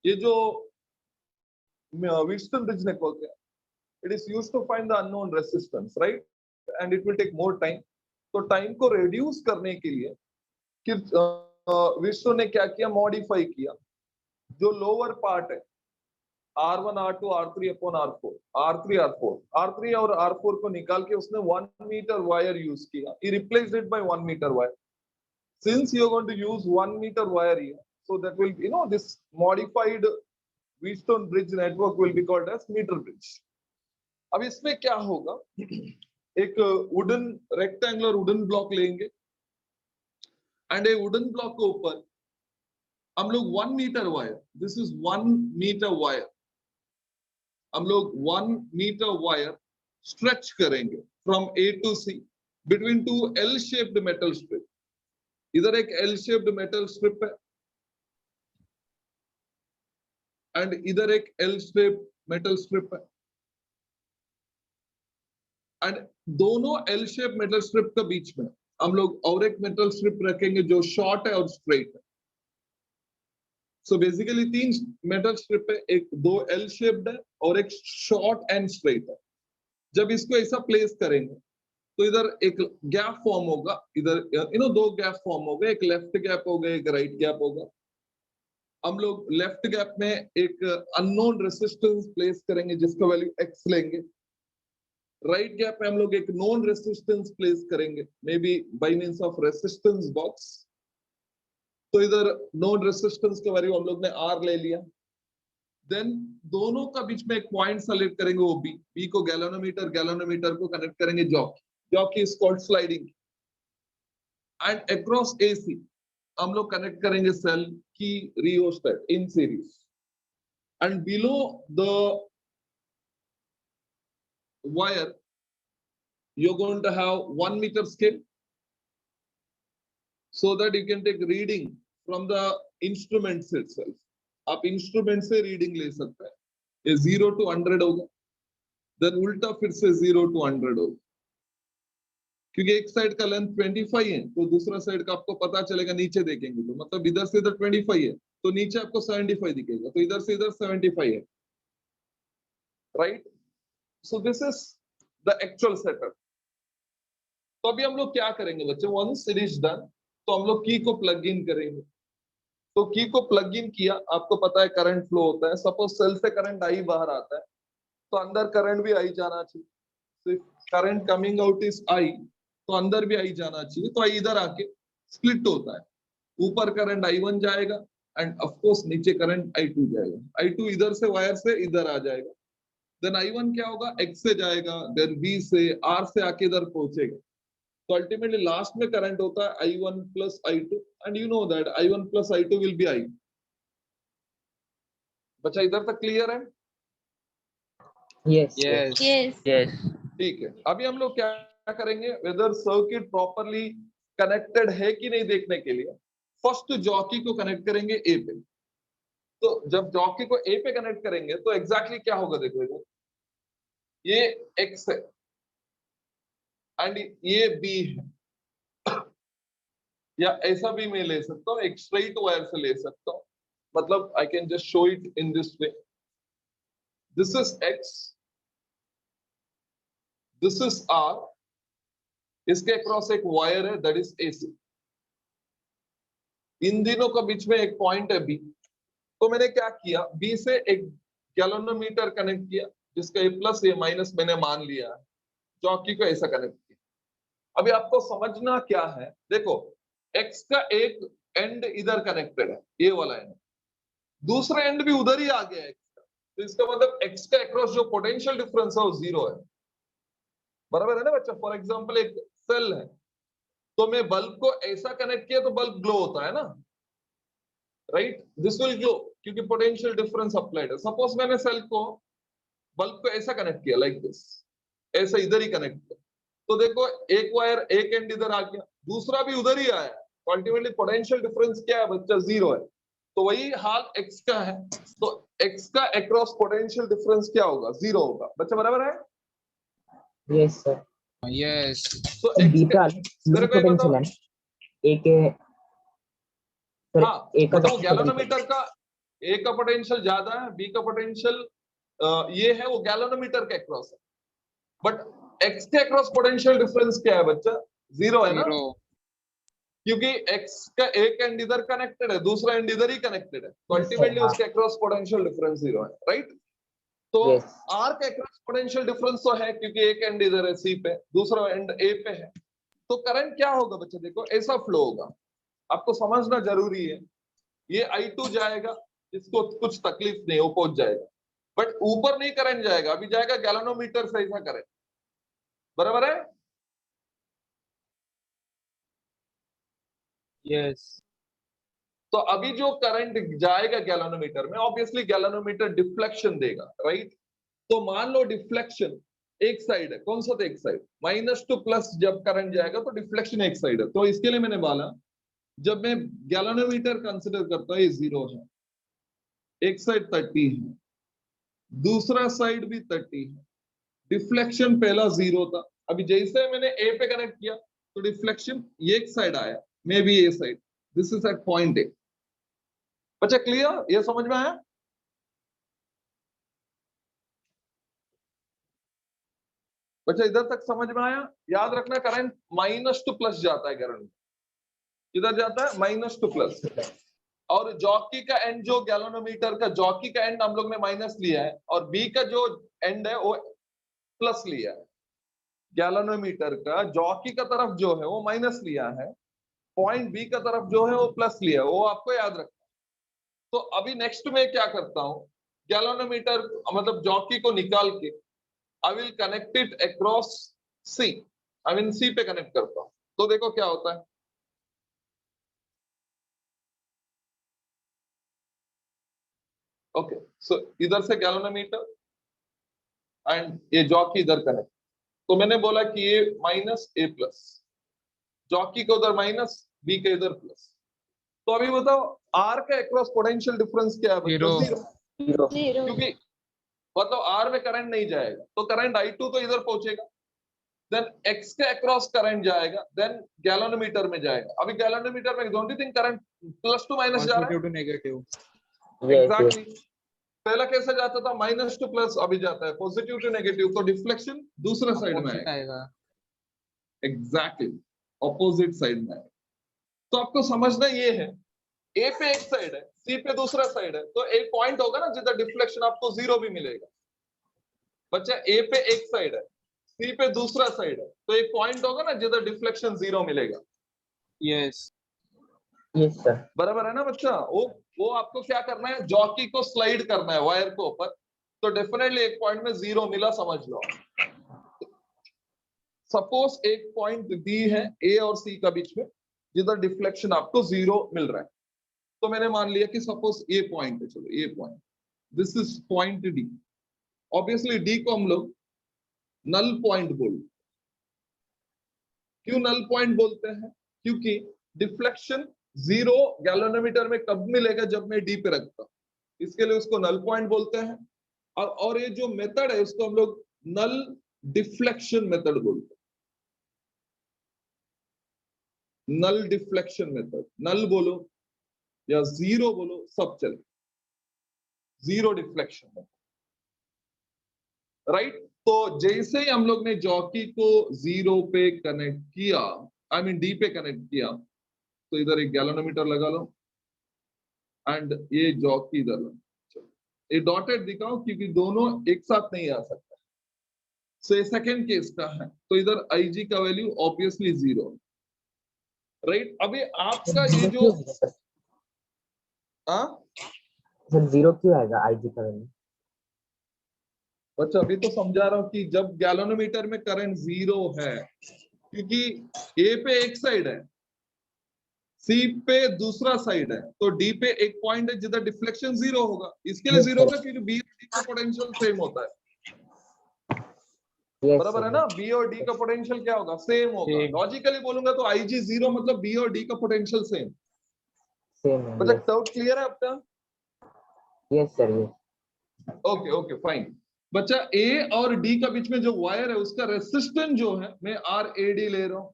ये जो Wheatstone bridge network है, it is used to find the unknown resistance, right? And it will take more time. तो time को reduce करने के लिए Wheatstone ने क्या किया, मॉडिफाई किया। जो लोअर पार्ट है R1 R2 R3 upon R4, R3 R4, R3 और R4 को निकाल के उसने 1 मीटर वायर यूज किया। He replaced it by 1 meter wire. Since you are going to use 1 meter wire here, so that will, this modified Wheatstone bridge network will be called as meter bridge. अब इसमें क्या होगा, एक wooden rectangular wooden block लेंगे and a wooden block के ऊपर हम लोग 1 metre wire, this is 1 metre wire, हम लोग 1 मीटर वायर स्ट्रेच करेंगे from A to C between two L shaped metal strip. इधर एक L शेप्ड मेटल स्ट्रिप है एंड इधर एक L शेप्ड मेटल स्ट्रिप है, एंड दोनों L शेप मेटल स्ट्रिप के बीच में हम लोग और एक मेटल स्ट्रिप रखेंगे जो शॉर्ट है और स्ट्रेट है। सो बेसिकली 3 मेटल स्ट्रिप है, एक 2 L शेप्ड है और एक शॉर्ट एंड स्ट्रेट है। जब इसको ऐसा प्लेस करेंगे तो इधर एक गैप फॉर्म होगा, इधर 2 गैप फॉर्म हो गए, एक लेफ्ट गैप होगा, एक राइट गैप होगा। हम लोग लेफ्ट गैप में एक अननोन रेसिस्टेंस प्लेस करेंगे जिसका वैल्यू x लेंगे। राइट गैप में हम लोग एक नॉन रेसिस्टेंस प्लेस करेंगे, may be by means of resistance box. तो इधर नॉन रेसिस्टेंस का वैल्यू हम लोग ने R ले लिया। देन दोनों का बीच में एक पॉइंट सेलेक्ट करेंगे, वो B को गैलोनोमीटर को कनेक्ट करेंगे jockey is called sliding, and across AC हम लोग कनेक्ट करेंगे सेल की rheostat in series, and below the wire you're going to have 1 meter scale so that you can take reading from the instruments itself. आप instrument से reading ले सकते हैं। ये 0 to 100 होगा, देन उल्टा फिर से 0 to 100 होगा, क्योंकि एक साइड का लेंथ 25 है तो दूसरा साइड का आपको पता चलेगा नीचे देखेंगे तो, मतलब इधर से इधर 25 है तो नीचे आपको 75 दिखेगा, तो इधर से इधर 75 है, right? So this is the actual setup. तो अभी हम लोग क्या करेंगे बच्चे, once it is done, तो हम लोग की को प्लग इन करेंगे। तो की को प्लग इन किया, आपको पता है करंट फ्लो होता है। सपोज सेल से करंट आई बाहर आता है तो अंदर करंट भी आई जाना चाहिए। Current coming out is I, तो अंदर भी आई जाना चाहिए। तो आई इधर आके स्प्लिट होता है, ऊपर करंट I1 जाएगा एंड ऑफ कोर्स नीचे करंट I2 जाएगा। I2 इधर से वायर से इधर आ जाएगा, देन I1 क्या होगा, X से जाएगा, देन B से, R से आके इधर पहुंचेगा। तो अल्टीमेटली लास्ट में करंट होता है I1 plus I2, and you know that I1 plus I2 will be I। बच्चा इधर तक क्लियर है? Yes. Yes. Yes. Yes. ठीक है। अभी हम लोग क्या करेंगे, वेदर सर्किट प्रॉपरली कनेक्टेड है कि नहीं देखने के लिए फर्स्ट जॉकी को कनेक्ट करेंगे A पे। तो जब जॉकी को A पे कनेक्ट करेंगे तो एग्जैक्टली क्या होगा, देखो इधर ये X है एंड ये B है, या ऐसा भी मैं ले सकता हूँ, एक स्ट्रेट वायर से ले सकता हूँ। मतलब I can just show it in this way, this is X, this is R, इसके अक्रॉस एक वायर है दैट इज AC। इन दोनों के बीच में एक पॉइंट है B। तो मैंने क्या किया, B से एक गैलोनोमीटर कनेक्ट किया जिसका A प्लस A माइनस मैंने मान लिया है, जॉकी को ऐसा कनेक्ट किया। अभी आपको समझना क्या है, देखो X का एक एंड इधर कनेक्टेड है, ये वाला एंड, दूसरा एंड भी उधर ही आ गया है X का, तो इसका मतलब X का अक्रॉस जो पोटेंशियल डिफरेंस है वो 0 है। बराबर है ना बच्चा? फॉर एग्जांपल एक सेल है, तो मैं बल्ब को ऐसा कनेक्ट किया तो बल्ब ग्लो होता है ना, राइट? दिस विल ग्लो क्योंकि पोटेंशियल डिफरेंस अप्लाइड है। सपोज मैंने सेल को, बल्ब को ऐसा कनेक्ट किया लाइक दिस, ऐसा इधर ही कनेक्ट किया, तो देखो एक वायर एक एंड इधर आ गया, दूसरा भी उधर ही आया, अल्टीमेटली पोटेंशियल डिफरेंस क्या है बच्चा, 0 है। तो वही हाल X का है, तो X का अक्रॉस पोटेंशियल डिफरेंस क्या होगा, 0 होगा। बच्चा बराबर है? Yes, sir. Yes. तो B X का मेरे लो को एक पोटेंशियल बताओ, है, A के हाँ एक का बताओ गैलोनोमीटर का ए का पोटेंशियल ज्यादा है, बी का पोटेंशियल ये है, वो गैलोनोमीटर के अक्रॉस है। बट एक्स के अक्रॉस पोटेंशियल डिफरेंस क्या है बच्चा? जीरो है ना, जीरो। क्योंकि एक्स का एक एंड इधर कनेक्टेड है, दूसरा एंड इधर ही कनेक्टेड है, तो Yes, sir, अल्टीमेटली हाँ। उसके अक्रॉस पोटेंशियल डिफरेंस जीरो है, राइट? तो Yes. आर के अक्रॉस पोटेंशियल डिफरेंस तो है, क्योंकि एक एंड इधर है सी पे, दूसरा एंड ए पे है। तो करंट क्या होगा बच्चा? देखो ऐसा फ्लो होगा, आपको समझना जरूरी है। ये I2 जाएगा, इसको कुछ तकलीफ नहीं, वो पहुंच जाएगा, बट ऊपर नहीं करंट जाएगा, अभी जाएगा गैलोनोमीटर से ऐसा करंट, बराबर है? यस। तो अभी जो करंट जाएगा गैलोनोमीटर में, ऑब्वियसली गैलोनोमीटर डिफ्लेक्शन देगा, राइट? तो मान लो डिफ्लेक्शन एक साइड है, कौन सा था एक साइड? माइनस टू प्लस जब करंट जाएगा तो डिफ्लेक्शन एक साइड है। तो इसके लिए मैंने बोला, जब मैं गैलोनोमीटर कंसिडर करता हूं, ये जीरो है, एक साइड 30 है, दूसरा साइड भी 30 है, डिफ्लेक्शन पहला जीरो था, अभी जैसे मैंने ए पे कनेक्ट किया तो डिफ्लेक्शन ये एक साइड आया, maybe A side, this is at point A. बच्चा क्लियर? ये समझ में आया? बच्चा इधर तक समझ में आया? याद रखना, करंट माइनस टू प्लस जाता है, करंट किधर जाता है? Minus two plus. और जॉकी का एंड, जो गैलोनोमीटर का जॉकी का एंड हम लोग ने माइनस लिया है, और बी का जो एंड है वो प्लस लिया है। गैलोनोमीटर का जॉकी का तरफ जो है वो माइनस लिया है, पॉइंट बी का तरफ जो है वो प्लस लिया है, वो आपको याद रखना। तो अभी नेक्स्ट में क्या करता हूं, गैलोनोमीटर मतलब जॉकी को निकाल के I will connect it across C, I mean C पे कनेक्ट करता हूं, तो देखो क्या होता है। ओके, सो इधर से गैलोनोमीटर एंड ये जॉकी इधर कनेक्ट, तो मैंने बोला कि ये माइनस ए प्लस, जॉकी को उधर माइनस, बी के इधर प्लस। तो अभी बताओ आर का अक्रॉस पोटेंशियल डिफरेंस क्या है बच्चों? जीरो। जीरो। Zero. क्योंकि मतलब आर में करंट नहीं जाएगा, तो करंट I2 तो इधर पहुंचेगा, देन एक्स के अक्रॉस करंट जाएगा, देन गैलोनोमीटर में जाएगा। अभी गैलोनोमीटर में don't you think current plus to minus जा रहा है? Positive to negative. Yes, yes. Exactly. पहला कैसे जाता था? माइनस टू प्लस, अभी जाता है पॉजिटिव टू नेगेटिव, तो डिफ्लेक्शन दूसरे साइड में ऑपोजिट आएगा। आएगा। एग्जैक्टली, ऑपोजिट साइड में आएगा। तो आपको समझना ये है, ए पे एक साइड है, सी पे दूसरा साइड है, तो एक पॉइंट होगा ना जिधर डिफ्लेक्शन आपको जीरो भी मिलेगा। बच्चा ए पे एक साइड है, सी पे दूसरा साइड है, तो एक पॉइंट होगा ना जिधर डिफ्लेक्शन जीरो मिलेगा। यस। Yes, sir. बराबर है ना बच्चा? वो आपको क्या करना है, जॉकी को स्लाइड करना है वायर को ऊपर, तो डेफिनेटली एक पॉइंट में जीरो मिला, समझ लो। सपोज एक पॉइंट डी है ए और सी का बीच में, जिधर डिफ्लेक्शन आपको जीरो मिल रहा है, तो मैंने मान लिया कि सपोज ये पॉइंट है, चलो ये point, this is point D. Obviously D को हम लोग नल पॉइंट बोलते हैं। क्यों नल पॉइंट बोलते हैं? क्योंकि डिफ्लेक्शन जीरो गैलोनोमीटर में कब मिलेगा? जब मैं डी पे रखता हूं, इसके लिए उसको नल पॉइंट बोलते हैं। और ये जो मेथड है उसको हम लोग नल डिफ्लेक्शन मेथड बोलते हैं। नल डिफ्लेक्शन मेथड, नल बोलो या जीरो बोलो, सब चले, जीरो डिफ्लेक्शन मेथड, राइट? तो जैसे ही हम लोग ने जॉकी को जीरो पे कनेक्ट किया, आई मीन डी पे कनेक्ट किया, तो इधर एक गैलोनोमीटर लगा लो एंड ये जॉकी इधर लो। ये डॉटेड दिखाओ क्योंकि दोनों एक साथ नहीं आ सकता। सो ये सेकेंड केस का है, तो इधर IG का वैल्यू ऑब्वियसली जीरो, राइट? अभी आपका ये Zero जो क्यों आएगा सर? हाँ सर जीरो क्यों आएगा IG का वैल्यू? बच्चा, अभी तो समझा रहा हूँ कि जब गैलोनोमीटर में करंट जीरो है, क्योंकि ए पे एक साइड है, सी पे दूसरा साइड है, तो डी पे एक पॉइंट है जिधर डिफ्लेक्शन जीरो होगा। इसके लिए Yes, जीरो sir. होगा क्योंकि बी और डी का पोटेंशियल सेम होता है, Yes, बराबर sir. है ना? बी और डी का पोटेंशियल क्या होगा? सेम होगा। Same. लॉजिकली बोलूंगा तो IG जीरो मतलब बी और डी का पोटेंशियल सेम। Same है. बच्चा Yes. डाउट क्लियर है आपका? Yes, sir. Yes. Okay okay fine. बच्चा ए और डी का बीच में जो वायर है उसका रेसिस्टेंस जो है, मैं RAD ले रहा हूं।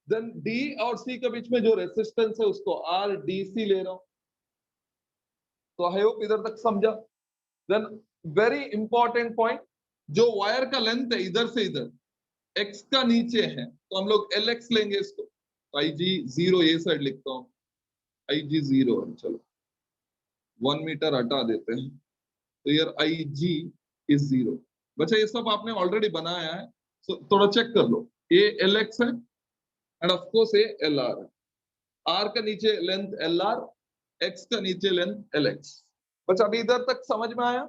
देन डी और सी के बीच में जो रेसिस्टेंस है उसको RDC ले रहा हूं। तो आई होप इधर तक समझा। देन वेरी इंपॉर्टेंट पॉइंट, जो वायर का लेंथ है इधर से इधर x का नीचे है तो हम लोग lx लेंगे इसको, तो IG 0 ये साइड लिखता हूँ, IG 0 है, चलो 1 मीटर हटा देते हैं, तो यार IG इज 0। बच्चा ये सब आपने ऑलरेडी बनाया है, तो थोड़ा चेक कर लो, ये lx है एंड ऑफ कोर्स ये lr है, r का नीचे लेंथ lr, x का नीचे लेंथ lx। बच्चा अभी इधर तक समझ में आया?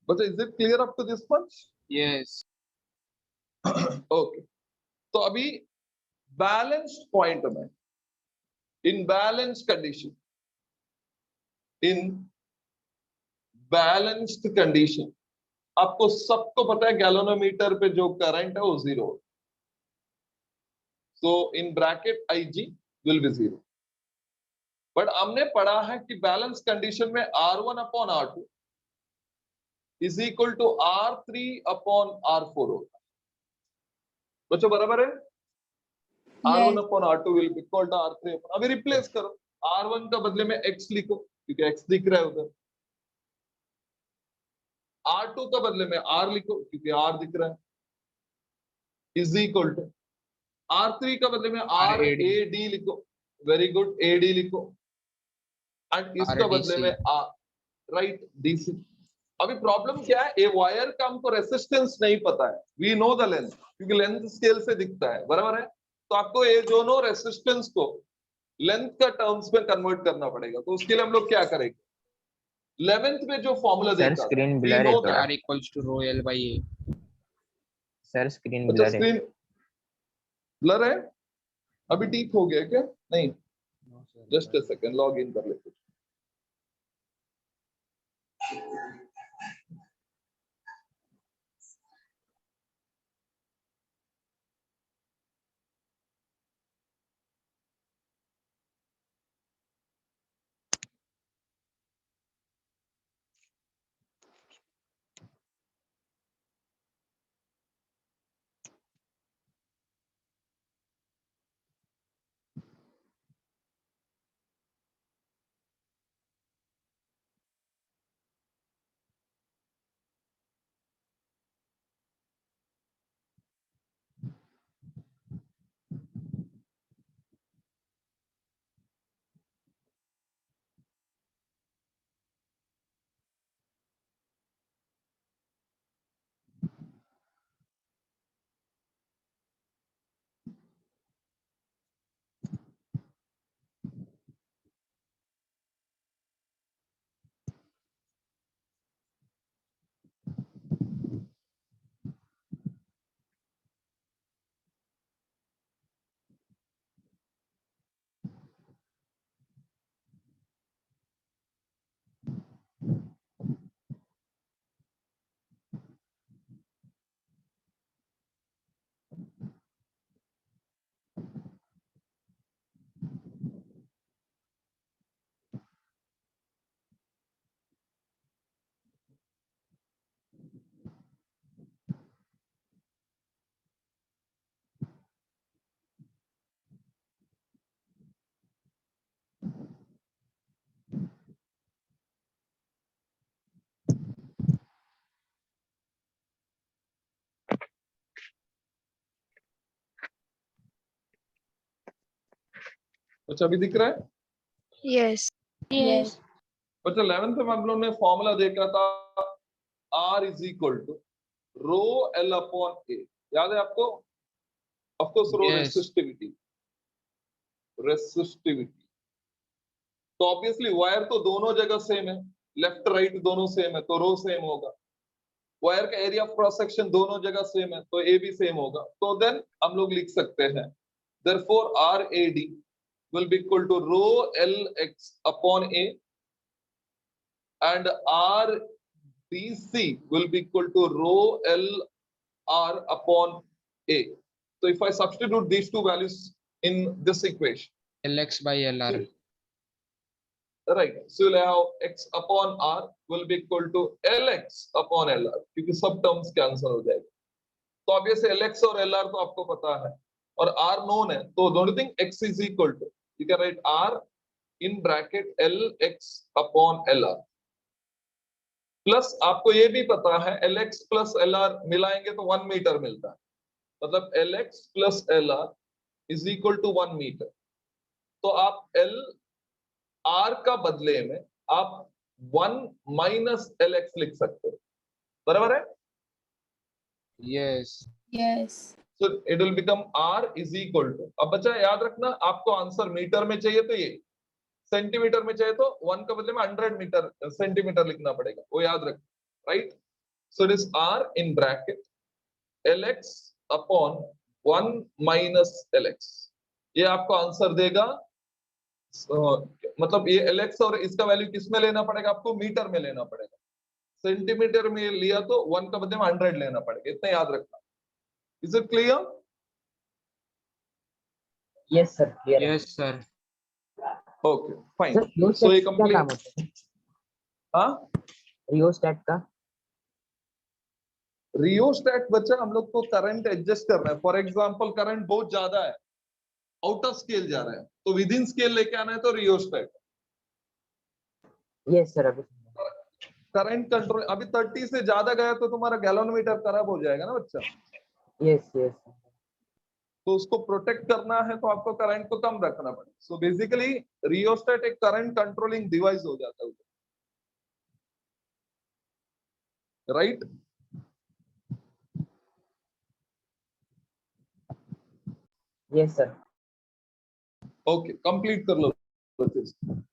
बच्चा is it clear up to this much? Yes. Okay, तो अभी बैलेंस्ड पॉइंट में, in balanced condition, in balanced condition आपको सबको पता है गैलोनोमीटर पे जो करंट है वो 0, so in bracket IG will be 0। But हमने पढ़ा है कि बैलेंस कंडीशन में R1 upon R2 is equal to R3 upon R4 होता है। बच्चों बराबर है? R1 upon R2 will be equal to R3 upon, अभी रिप्लेस करो, R1 का बदले में X लिखो क्योंकि X दिख रहा है उधर, R2 का बदले में R लिखो क्योंकि R दिख रहा है, इज इक्वल टू R3 का बदले में RAD लिखो, वेरी गुड, AD लिखो, एंड इसका बदले में R, राइट, DC। अभी प्रॉब्लम क्या है, ये वायर का हमको रेसिस्टेंस नहीं पता है, वी नो द लेंथ क्योंकि लेंथ स्केल से दिखता है, बराबर है, तो आपको ये दोनों रेसिस्टेंस को लेंथ का टर्म्स में कन्वर्ट करना पड़ेगा। तो उसके लिए हम लोग क्या करेंगे, 11th में जो फॉर्मूला सर देखा स्क्रीन ब्लर है थोड़ा। R equals to rho L by A. Sir screen अच्छा, ब्लर है। स्क्रीन ब्लर है, अभी ठीक हो गया क्या? नहीं, just a second, log in कर लेते। अच्छा, अभी दिख रहा है? Yes. Yes. बच्चा 11th में हम लोग ने फॉर्मूला देखा था, R is equal to rho L upon A, याद है आपको? Of course rho Yes. Resistivity, resistivity. तो ऑब्वियसली वायर तो दोनों जगह सेम है, लेफ्ट राइट दोनों सेम है, तो रो सेम होगा। वायर का एरिया ऑफ क्रॉस सेक्शन दोनों जगह सेम है, तो ए भी सेम होगा। तो देन हम लोग लिख सकते हैं, therefore RAD will be equal to rho LX upon A and RDC will be equal to rho LR upon A. So if I substitute these two values in this equation, LX by LR. right, so you'll have X upon R will be equal to LX upon LR, क्योंकि सब terms cancel हो जाएगा। तो obviously LX और LR तो आपको पता है, और r known है, तो don't think x is equal to, you can write r in bracket lx upon lr, plus आपको ये भी पता है lx प्लस lr मिलाएंगे तो 1 मीटर मिलता है, मतलब lx plus lr is equal to 1 metre. तो आप l r का बदले में आप 1 माइनस lx लिख सकते हो, बराबर है? Yes. Yes. So it will become r is equal to, अब बच्चा याद रखना, आपको आंसर मीटर में चाहिए तो ये, सेंटीमीटर में चाहिए तो 1 का बदले में 100 मीटर सेंटीमीटर लिखना पड़ेगा, वो याद रखना, right? So it is r in bracket lx upon 1 minus lx, ये आपको आंसर देगा। मतलब ये lx और इसका वैल्यू किस में लेना पड़ेगा, आपको मीटर में लेना पड़ेगा, सेंटीमीटर में लिया तो 1 का बदले में 100 लेना पड़ेगा, इतना याद रखना। Is it clear? Yes sir, clear है। Yes, sir. Okay fine. Sir so ये रियोस्टेट क्या काम कंप्लीट। होता है? हाँ, रियोस्टेट का रियोस्टेट बच्चा हम लोग को करंट एडजस्ट करना है। फॉर एग्जांपल करंट बहुत ज्यादा है, आउट ऑफ स्केल जा रहा है, तो विद इन स्केल लेके आना है तो रियोस्टेट। यस सर, अभी करंट कंट्रोल, अभी 30 से ज्यादा गया तो तुम्हारा गैलोनमीटर खराब हो जाएगा ना बच्चा, यस यस तो उसको प्रोटेक्ट करना है तो आपको करंट को कम रखना पड़ेगा। सो बेसिकली रियोस्टेट एक करंट कंट्रोलिंग डिवाइस हो जाता है, right? Yes sir. Okay, complete कर लो बच्चे।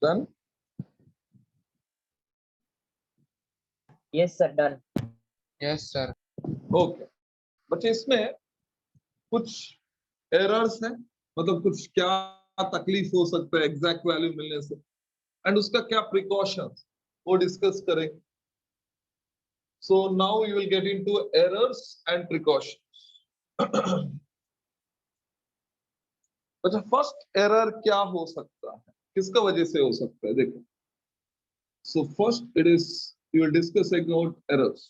Done? Yes, sir. Done. Yes, sir. Okay, बच्चे इसमें कुछ एरर्स हैं, मतलब कुछ क्या तकलीफ हो सकता है एग्जैक्ट वैल्यू मिलने से, एंड उसका क्या प्रिकॉशंस वो डिस्कस करेंगे. So now you will get into errors and precautions. अच्छा, फर्स्ट एरर क्या हो सकता है, किसका वजह से हो सकता है? देखो, so first it is you will discuss about errors,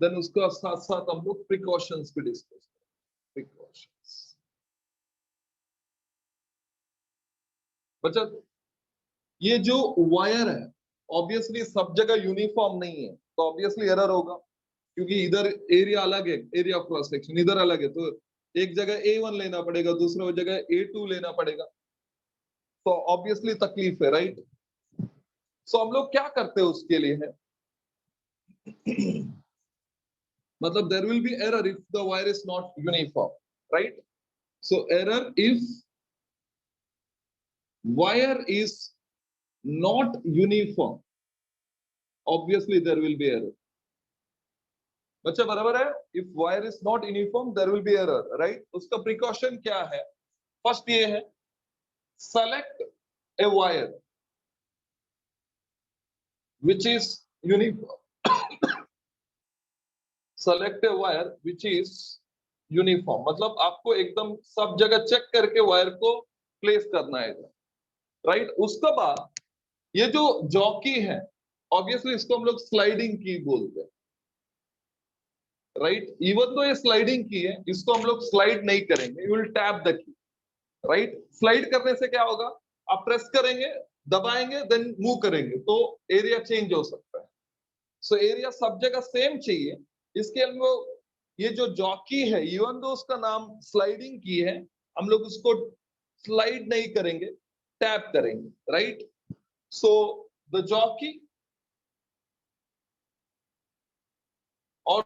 then उसका साथ साथ हम लोग प्रिकॉशंस भी डिस्कस करेंगे. प्रिकॉशंस बच्चा, ये जो वायर है ऑब्वियसली सब जगह यूनिफॉर्म नहीं है, तो ऑब्वियसली एरर होगा, क्योंकि इधर एरिया अलग है, एरिया ऑफ क्रॉस सेक्शन इधर अलग है, तो एक जगह A1 लेना पड़ेगा, दूसरी जगह A2 लेना पड़ेगा, तो ऑब्वियसली तकलीफ है, राइट? सो हम लोग क्या करते हैं उसके लिए है मतलब there will be error if the wire is not uniform, right? So error if wire is not uniform, obviously there will be error. बच्चा बराबर है? If wire is not uniform there will be error, right? उसका precaution क्या है? First ये है, select a wire which is uniform. select a wire which is uniform, मतलब आपको एकदम सब जगह चेक करके वायर को प्लेस करना है, राइट? उसके बाद ये जो जॉकी है ऑब्वियसली इसको हम लोग स्लाइडिंग की बोलते हैं, राइट? इवन तो ये स्लाइडिंग की है, इसको हम लोग स्लाइड नहीं करेंगे, you will tap the key, right? Slide करने से क्या होगा, आप प्रेस करेंगे, दबाएंगे, देन मूव करेंगे, तो एरिया चेंज हो सकता है. सो एरिया सब जगह सेम चाहिए, इसके हम लोग ये जो जॉकी है इवन तो उसका नाम स्लाइडिंग की है, हम लोग उसको स्लाइड नहीं करेंगे, टैप करेंगे, राइट? सो द जॉकी और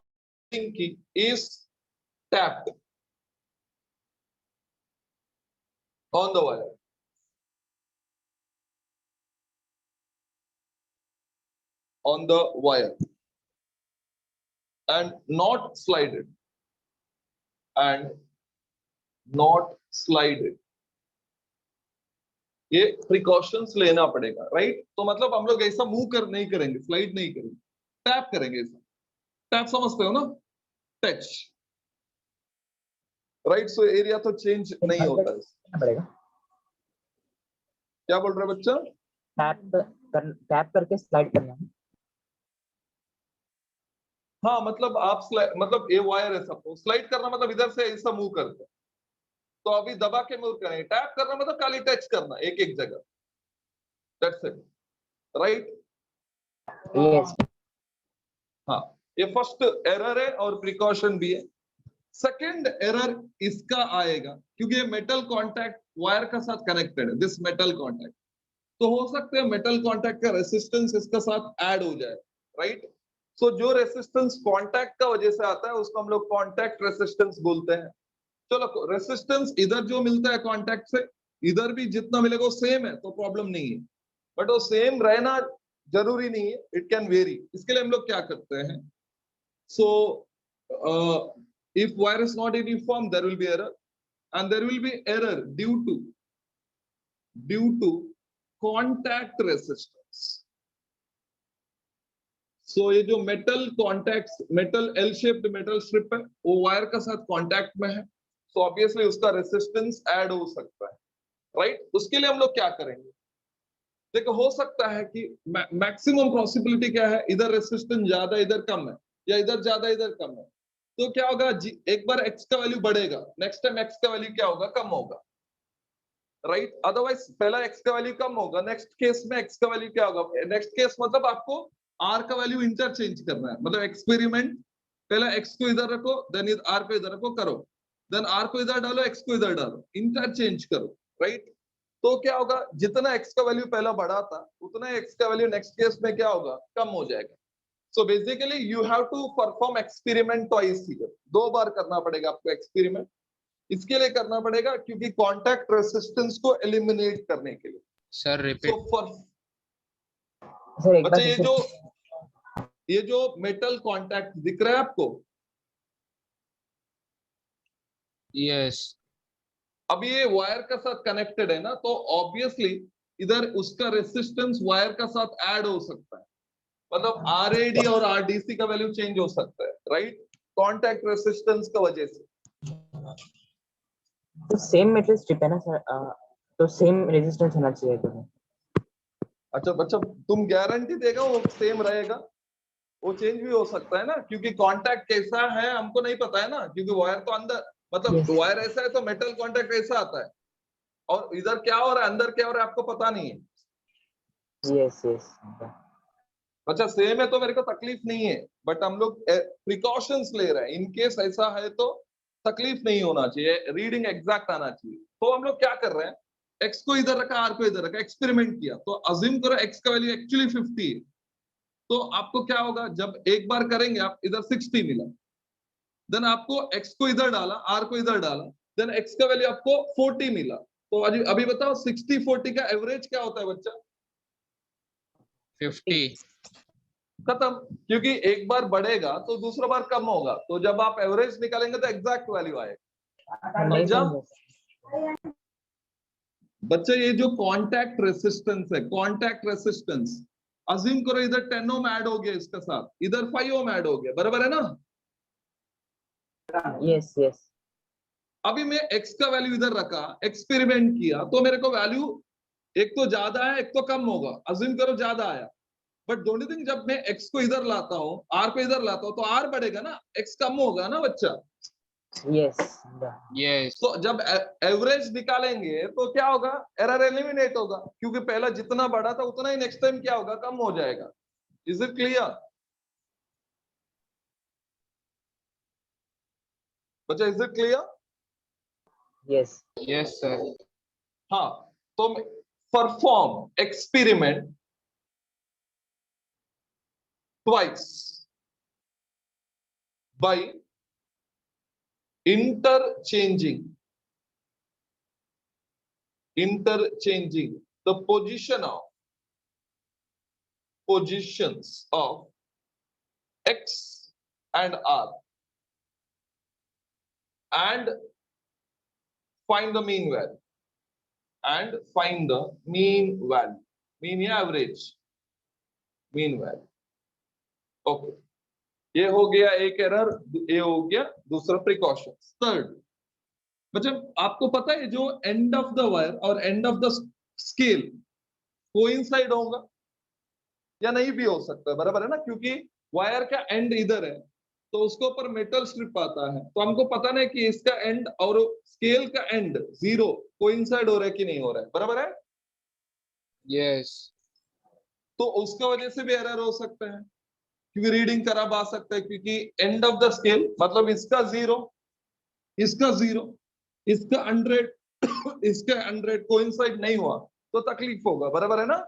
की is tapped on the wire. On the wire and not slided and not slided. ये प्रिकॉशंस लेना पड़ेगा, राइट? तो मतलब हम लोग ऐसा मूव कर नहीं करेंगे, स्लाइड नहीं करेंगे, टैप करेंगे. ऐसा टैप समझते हो ना? Touch, right? सो एरिया तो चेंज नहीं होता है. क्या बोल रहे बच्चा? टैप करके स्लाइड करना है. हाँ, मतलब आप मतलब ये वायर है, सबको स्लाइड करना मतलब इधर से ऐसा मूव करते हैं, तो अभी दबा के मूव करेंगे. टैप करना मतलब खाली टच करना एक एक जगह, दैट्स इट, राइट? Yes. हाँ, ये फर्स्ट एरर है और प्रिकॉशन भी है. सेकंड एरर इसका आएगा क्योंकि ये मेटल कांटेक्ट वायर का साथ कनेक्टेड है, दिस मेटल कांटेक्ट, तो हो सकता है मेटल कांटेक्ट का रेसिस्टेंस इसका साथ ऐड हो जाए, राइट? सो जो रेसिस्टेंस कांटेक्ट का वजह से आता है उसको हम लोग कांटेक्ट रेसिस्टेंस बोलते हैं. चलो, रेसिस्टेंस इधर जो मिलता है कांटेक्ट से इधर भी जितना मिलेगा वो सेम है तो प्रॉब्लम नहीं है, बट वो सेम रहना जरूरी नहीं है, इट कैन वेरी. इसके लिए हम लोग क्या करते हैं, सो if wire is not uniform there will be error, and there will be error due to contact resistance. So ये जो metal contact, metal L shaped metal strip है वो वायर का साथ कांटेक्ट में है, so obviously उसका रेसिस्टेंस ऐड हो सकता है, राइट? उसके लिए हम लोग क्या करेंगे, देखो हो सकता है कि मैक्सिमम पॉसिबिलिटी क्या है, इधर रेसिस्टेंस ज्यादा इधर कम है, या इधर ज्यादा इधर कम है, तो क्या होगा, एक बार x का वैल्यू बढ़ेगा, नेक्स्ट टाइम x का वैल्यू क्या होगा, कम होगा, राइट? अदरवाइज पहला x का वैल्यू कम होगा, नेक्स्ट केस में x का वैल्यू क्या होगा, नेक्स्ट केस मतलब आपको r का वैल्यू इंटरचेंज करना है, मतलब एक्सपेरिमेंट, पहला x को इधर रखो, देन r को इधर रखो, करो, देन r को इधर डालो, x को इधर डालो, इंटरचेंज करो, राइट? तो क्या होगा, जितना x का वैल्यू पहला बढ़ा था उतना x का वैल्यू नेक्स्ट केस में क्या होगा, कम हो जाएगा. So basically you have to perform experiment twice here. 2 बार करना पड़ेगा आपको एक्सपेरिमेंट. इसके लिए करना पड़ेगा क्योंकि कॉन्टैक्ट रेसिस्टेंस को एलिमिनेट करने के लिए। Sir, so repeat. For sir एक बार बच्चे ये जो मेटल कॉन्टैक्ट दिख रहा है आपको, Yes. अब ये वायर का साथ कनेक्टेड है ना, तो ऑब्वियसली इधर उसका रेसिस्टेंस वायर का साथ ऐड हो सकता है, मतलब आरएडी और आरडीसी का वैल्यू चेंज हो सकता है, राइट, कॉन्टैक्ट रेसिस्टेंस का वजह से। तो सेम मेटल स्ट्रिप है ना सर, तो सेम रेजिस्टेंस होना चाहिए दोनों। अच्छा बच्चा, तुम गारंटी देगा वो सेम रहेगा? वो चेंज भी हो सकता है ना, क्योंकि कांटेक्ट कैसा है हमको नहीं पता है ना, क्योंकि वायर तो अंदर, मतलब Yes. वायर ऐसा है तो मेटल कांटेक्ट ऐसा आता है, और इधर क्या हो रहा है अंदर क्या हो रहा है आपको पता नहीं है। यस यस अच्छा सेम है तो मेरे को तकलीफ नहीं है, बट हम लोग प्रिकॉशंस ले रहे हैं, इन केस ऐसा है तो तकलीफ नहीं होना चाहिए, रीडिंग एग्जैक्ट आना चाहिए। तो हम लोग क्या कर रहे हैं, एक्स को इधर रखा, आर को इधर रखा, एक्सपेरिमेंट किया, तो अज्यूम करो एक्स का वैल्यू एक्चुअली 50 है, तो आपको क्या होगा, जब एक बार करेंगे आप इधर 60 मिला, देन आपको एक्स को इधर डाला, आर को इधर डाला, देन एक्स का वैल्यू आपको 40 मिला, तो अभी बताओ 60-40 का एवरेज क्या होता है बच्चा? 50. खत्म, क्योंकि एक बार बढ़ेगा तो दूसरा बार कम होगा, तो जब आप एवरेज निकालेंगे तो एग्जैक्ट वैल्यू आएगा। नहीं समझा समझा। बच्चा? ये जो कांटेक्ट रेसिस्टेंस है, कांटेक्ट रेसिस्टेंस अज्यूम करो इधर 10 ओम ऐड हो गया, इसका साथ इधर 5 ओम ऐड हो गया, बराबर है ना? यस यस अभी मैं एक्स का वैल्यू इधर रखा, एक्सपेरिमेंट किया, तो मेरे को वैल्यू एक तो ज्यादा है, एक तो कम होगा, अज्यूम करो ज्यादा आया, बट दोनों थिंग जब मैं एक्स को इधर लाता हूँ, आर को इधर लाता हूँ, तो आर बढ़ेगा ना, एक्स कम होगा ना बच्चा। Yes Yes. तो जब एवरेज निकालेंगे तो क्या होगा, एरर एलिमिनेट होगा, क्योंकि पहला जितना बढ़ा था उतना ही नेक्स्ट टाइम क्या होगा, कम हो जाएगा। इज इट क्लियर बच्चा? Is it clear? Yes Yes, sir. हाँ, तो perform experiment twice by interchanging the positions of x and r and find the mean value mean या average mean value। ओके, ये हो गया एक एरर, ये हो गया दूसरा प्रिकॉशन। थर्ड, मतलब आपको पता है जो एंड ऑफ द वायर और end of the scale coincide होगा या नहीं भी हो सकता है, बराबर है ना, क्योंकि वायर का एंड इधर है तो उसके ऊपर मेटल स्ट्रिप आता है, तो हमको पता नहीं कि इसका एंड और स्केल का एंड जीरो कोइंसाइड हो रहा है कि नहीं हो रहा है, बराबर है? Yes. तो उसका वजह से भी एरर हो सकता है, क्योंकि रीडिंग खराब आ सकता है, क्योंकि एंड ऑफ द स्केल मतलब इसका 0, इसका 0, इसका 100 इसका 100 कोइंसाइड नहीं हुआ तो तकलीफ होगा, बराबर है ना?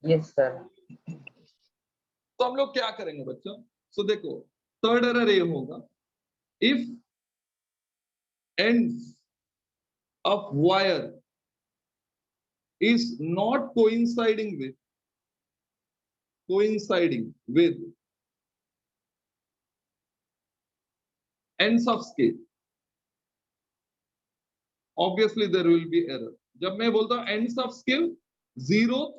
Yes sir. तो हम लोग क्या करेंगे बच्चों? सो देखो, थर्ड एरर ये होगा, if ends of wire is not coinciding with ends of scale, obviously there will be error। जब मैं बोलता हूं ends of scale, 0th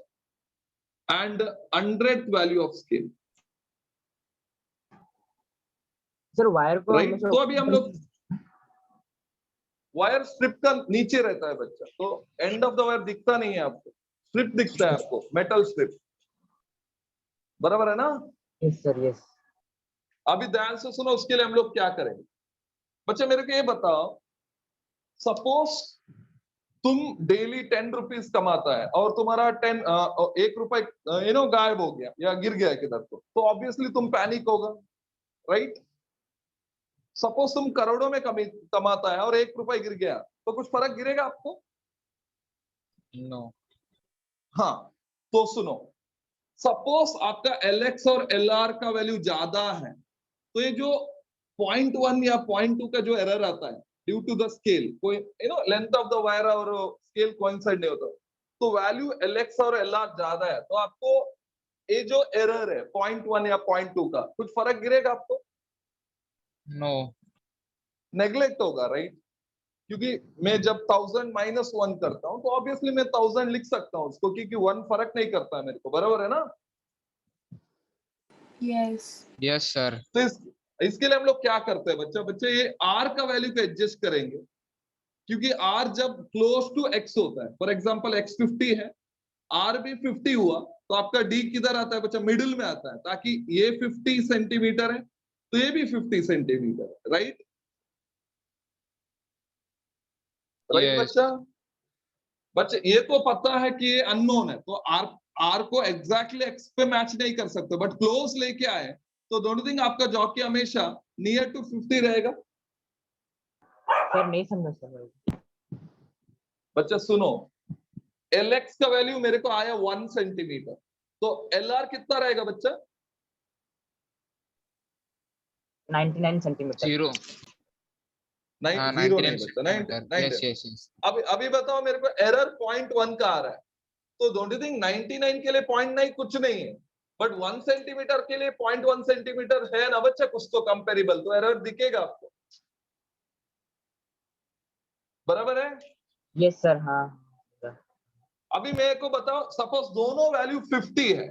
and 100th value of scale, sir wire को राइट? तो अभी हम लोग वायर स्ट्रिप का नीचे रहता है बच्चा, तो एंड ऑफ द वायर दिखता नहीं है आपको, स्ट्रिप दिखता है आपको, मेटल स्ट्रिप, बराबर है ना? Yes sir yes. अभी ध्यान से सुनो, उसके लिए हम लोग क्या करेंगे बच्चा, मेरे को ये बताओ, सपोज तुम डेली 10 रुपीज कमाता है और तुम्हारा 1 रुपए गायब हो गया या गिर गया किधर, तो ऑब्वियसली तुम पैनिक होगा, राइट? सपोज तुम करोड़ों में कमाता है और 1 रुपए गिर गया, तो कुछ फर्क गिरेगा आपको? No. हाँ, तो सुनो, सपोज आपका LX और LR का वैल्यू ज्यादा है, तो ये जो 0.1 या 0.2 का जो एरर आता है ड्यू टू द स्केल, कोई लेंथ ऑफ द वायर और स्केल कोइंसाइड नहीं होता, तो वैल्यू LX और LR ज्यादा है, तो आपको ये जो एरर है 0.1 या 0.2 का कुछ फर्क गिरेगा आपको? No. नेग्लेक्ट होगा, राइट? क्योंकि मैं जब 1000 -1 करता हूं तो ऑब्वियसली मैं 1000 लिख सकता हूं उसको, क्योंकि 1 फर्क नहीं करता है मेरे को, बराबर है ना? Yes. Yes, sir. तो इसके लिए हम लोग क्या करते हैं बच्चा, बच्चे ये R का वैल्यू को एडजस्ट करेंगे, क्योंकि R जब क्लोज टू X होता है, फॉर एग्जांपल X 50 है, R भी 50 हुआ, तो आपका D किधर आता है बच्चा? मिडिल में आता है, ताकि ये 50 सेंटीमीटर है तो ये भी 50 सेंटीमीटर है, राइट? Right Yes. बच्चा? बच्चे ये तो पता है कि ये अननोन है, तो आर को एग्जैक्टली एक्स पे मैच नहीं कर सकते, बट क्लोज लेके आए तो डोंट थिंक आपका जॉकी हमेशा नियर टू 50 रहेगा? सर नहीं समझा सर भाई। बच्चा सुनो, LX का वैल्यू मेरे को आया 1 सेंटीमीटर, तो LR कितना रहेगा बच्चा? 99 सेंटीमीटर। 0. जीरो नहीं 99 बच्चा, centimeter. 90। Yes, yes, yes. अभी बताओ मेरे को, एरर 0.1 का आ रहा है, तो डोंट यू थिंक 99 के लिए 0.9 कुछ नहीं है, बट 1 सेंटीमीटर के लिए 0.1 सेंटीमीटर है ना बच्चा, कुछ तो कंपेरेबल, तो एरर दिखेगा आपको, बराबर है? यस सर, हाँ। अभी मेरे को बताओ, सपोज दोनों वैल्यू 50 है,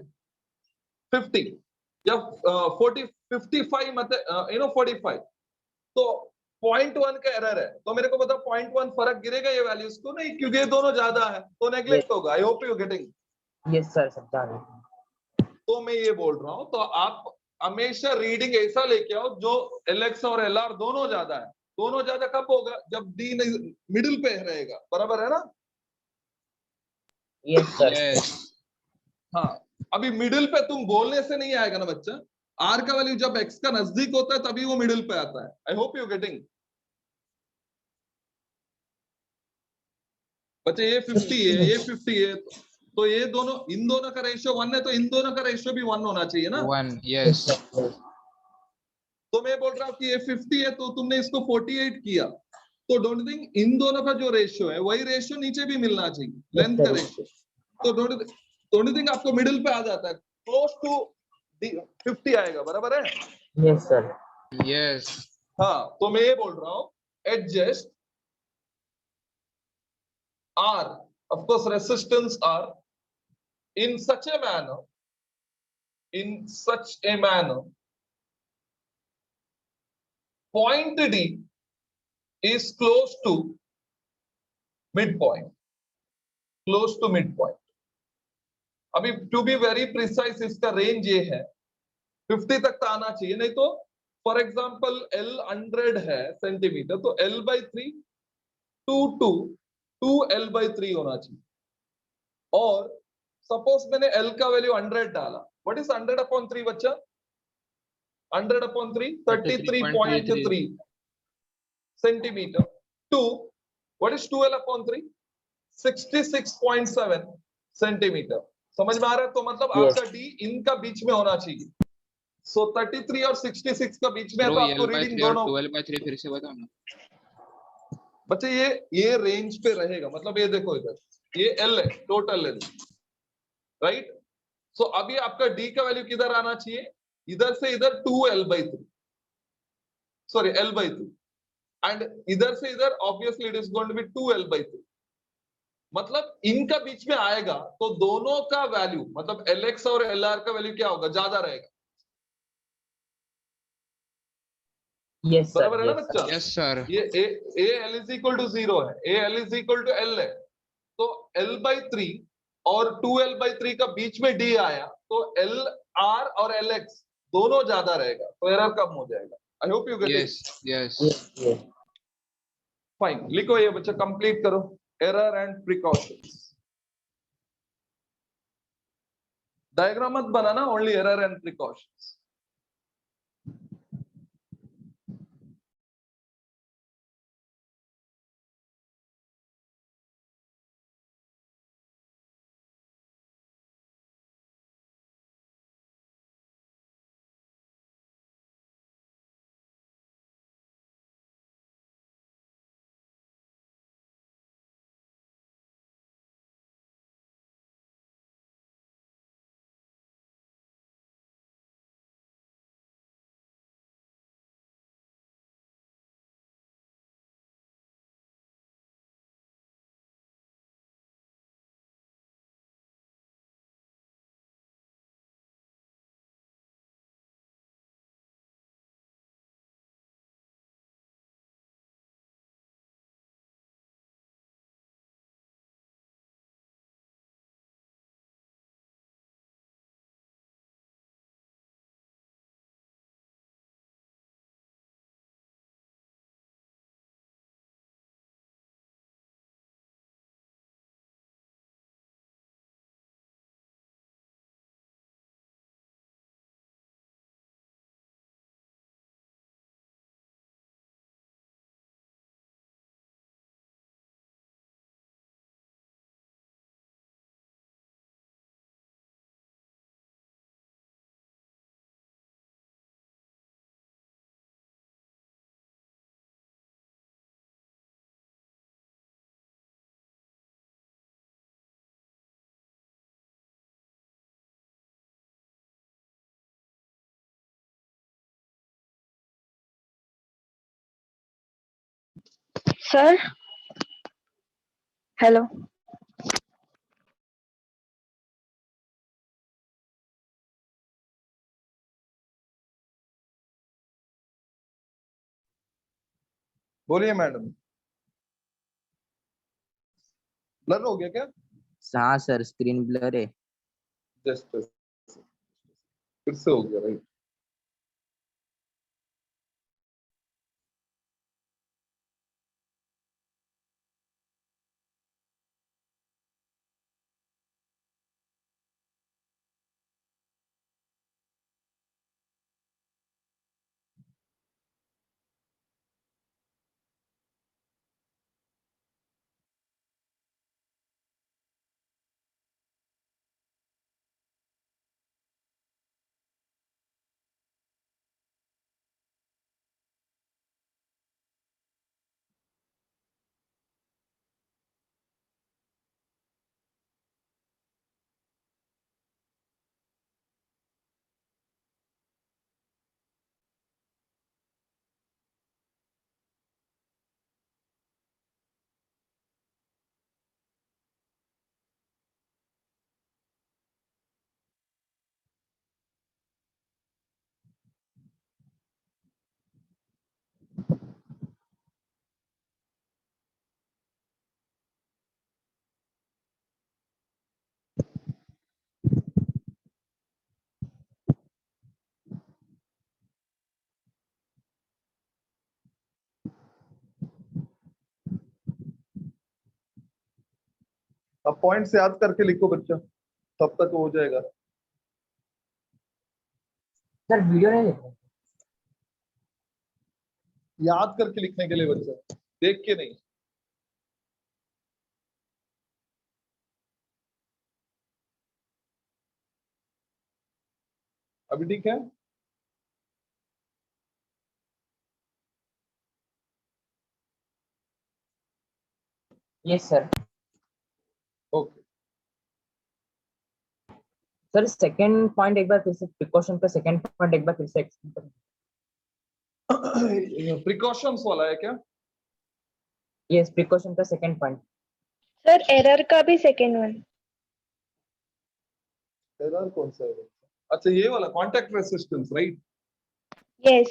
50 या 40 55 मतलब 45, तो 0.1 का एरर है, तो मेरे को बताओ 0.1 फर्क गिरेगा ये वैल्यूज को? नहीं, क्योंकि ये दोनों ज्यादा है, तो नेग्लेक्ट होगा। I hope you getting. Yes sir, समझा रहे। तो मैं ये बोल रहा हूं, तो आप हमेशा रीडिंग ऐसा लेके आओ जो LX और LR दोनों ज्यादा है। दोनों ज्यादा कब होगा? जब D मिडिल पे रहेगा, बराबर है ना? Yes sir. Yes. हाँ, अभी मिडिल पे तुम बोलने से नहीं आएगा ना बच्चा, R का वैल्यू जब X का नजदीक होता है तभी वो मिडिल पे आता है। I hope you getting. बच्चे ये 50 है, ये 50 है, तो ये दोनों, इन दोनों का रेशियो 1 है, तो इन दोनों का रेशियो भी 1 होना चाहिए ना? 1. Yes Yes. सर। तो मैं बोल रहा हूँ कि ये 50 है, तो तुमने इसको 48 किया, तो डोंट थिंक इन दोनों का जो रेशियो है वही रेशियो नीचे भी मिलना चाहिए, लेंथ का रेशियो। तो डोंट थिंक आपको मिडिल पे आ जाता है, क्लोज टू 50 आएगा, बराबर है? Yes sir. Yes. हाँ, तो मैं ये बोल रहा हूँ, adjust R, of course resistance R, in such a manner, point D is close to midpoint, close to midpoint. अभी टू बी वेरी प्रिसाइज इसका रेंज ये है, 50 तक तो आना चाहिए, नहीं तो फॉर एग्जांपल L 100 है सेंटीमीटर, तो L by 3 2 L by 3 होना चाहिए। और सपोज मैंने L का वैल्यू 100 डाला, व्हाट इज 100 अपॉन 3 बच्चा? 100 upon 3 33.3 centimetre, to what is 2L upon 3? 66.7 centimetre. समझ में आ रहा है? तो मतलब Yes. आपका D इनका बीच में होना चाहिए। सो 33 और 66 का बीच में है, Bro, तो आपको L by रीडिंग 3 और दोनों 12 by 3 फिर से बताओ ना. बच्चे ये रेंज पे रहेगा, मतलब ये देखो इधर, ये L है, टोटल लेंथ, राइट? सो अभी आपका D का वैल्यू किधर आना चाहिए? इधर से इधर 2L by 3, sorry L by 3, and इधर से इधर obviously it is going to be 2L by 3, मतलब इनका बीच में आएगा, तो दोनों का वैल्यू मतलब LX और LR का वैल्यू क्या होगा? ज्यादा रहेगा, यस सर। बराबर है ना बच्चा? Yes, sir. ये L इज इक्वल टू 0 है, L is equal to L है, तो L by 3 और 2L by 3 का बीच में D आया, तो LR और LX दोनों ज्यादा रहेगा, तो एरर कम हो जाएगा। I hope you get it. Yes, yes. Yes. Fine, लिखो ये बच्चा, कंप्लीट करो एरर एंड प्रिकॉशंस। डायग्राम मत बनाना, only error and precautions. Sir, hello. बोलिए मैडम, ब्लर हो गया क्या? हाँ सर, स्क्रीन ब्लर है। जस्ट फिर से हो गया, राइट? अब पॉइंट्स याद करके लिखो बच्चा, तब तक हो जाएगा। सर वीडियो नहीं देखा। याद करके लिखने के लिए बच्चा, देख के नहीं। अभी ठीक है? Yes sir. Okay. Sir second point एक बार फिर से, प्रिकॉशन का सेकंड पॉइंट एक बार फिर से एक्सप्लेन करें। प्रिकॉशंस वाला है क्या? यस, प्रिकॉशन का सेकंड पॉइंट। Sir, error का भी second one. एरर कौन सा है? अच्छा, ये वाला कॉन्टैक्ट रेसिस्टेंस, राइट? Yes.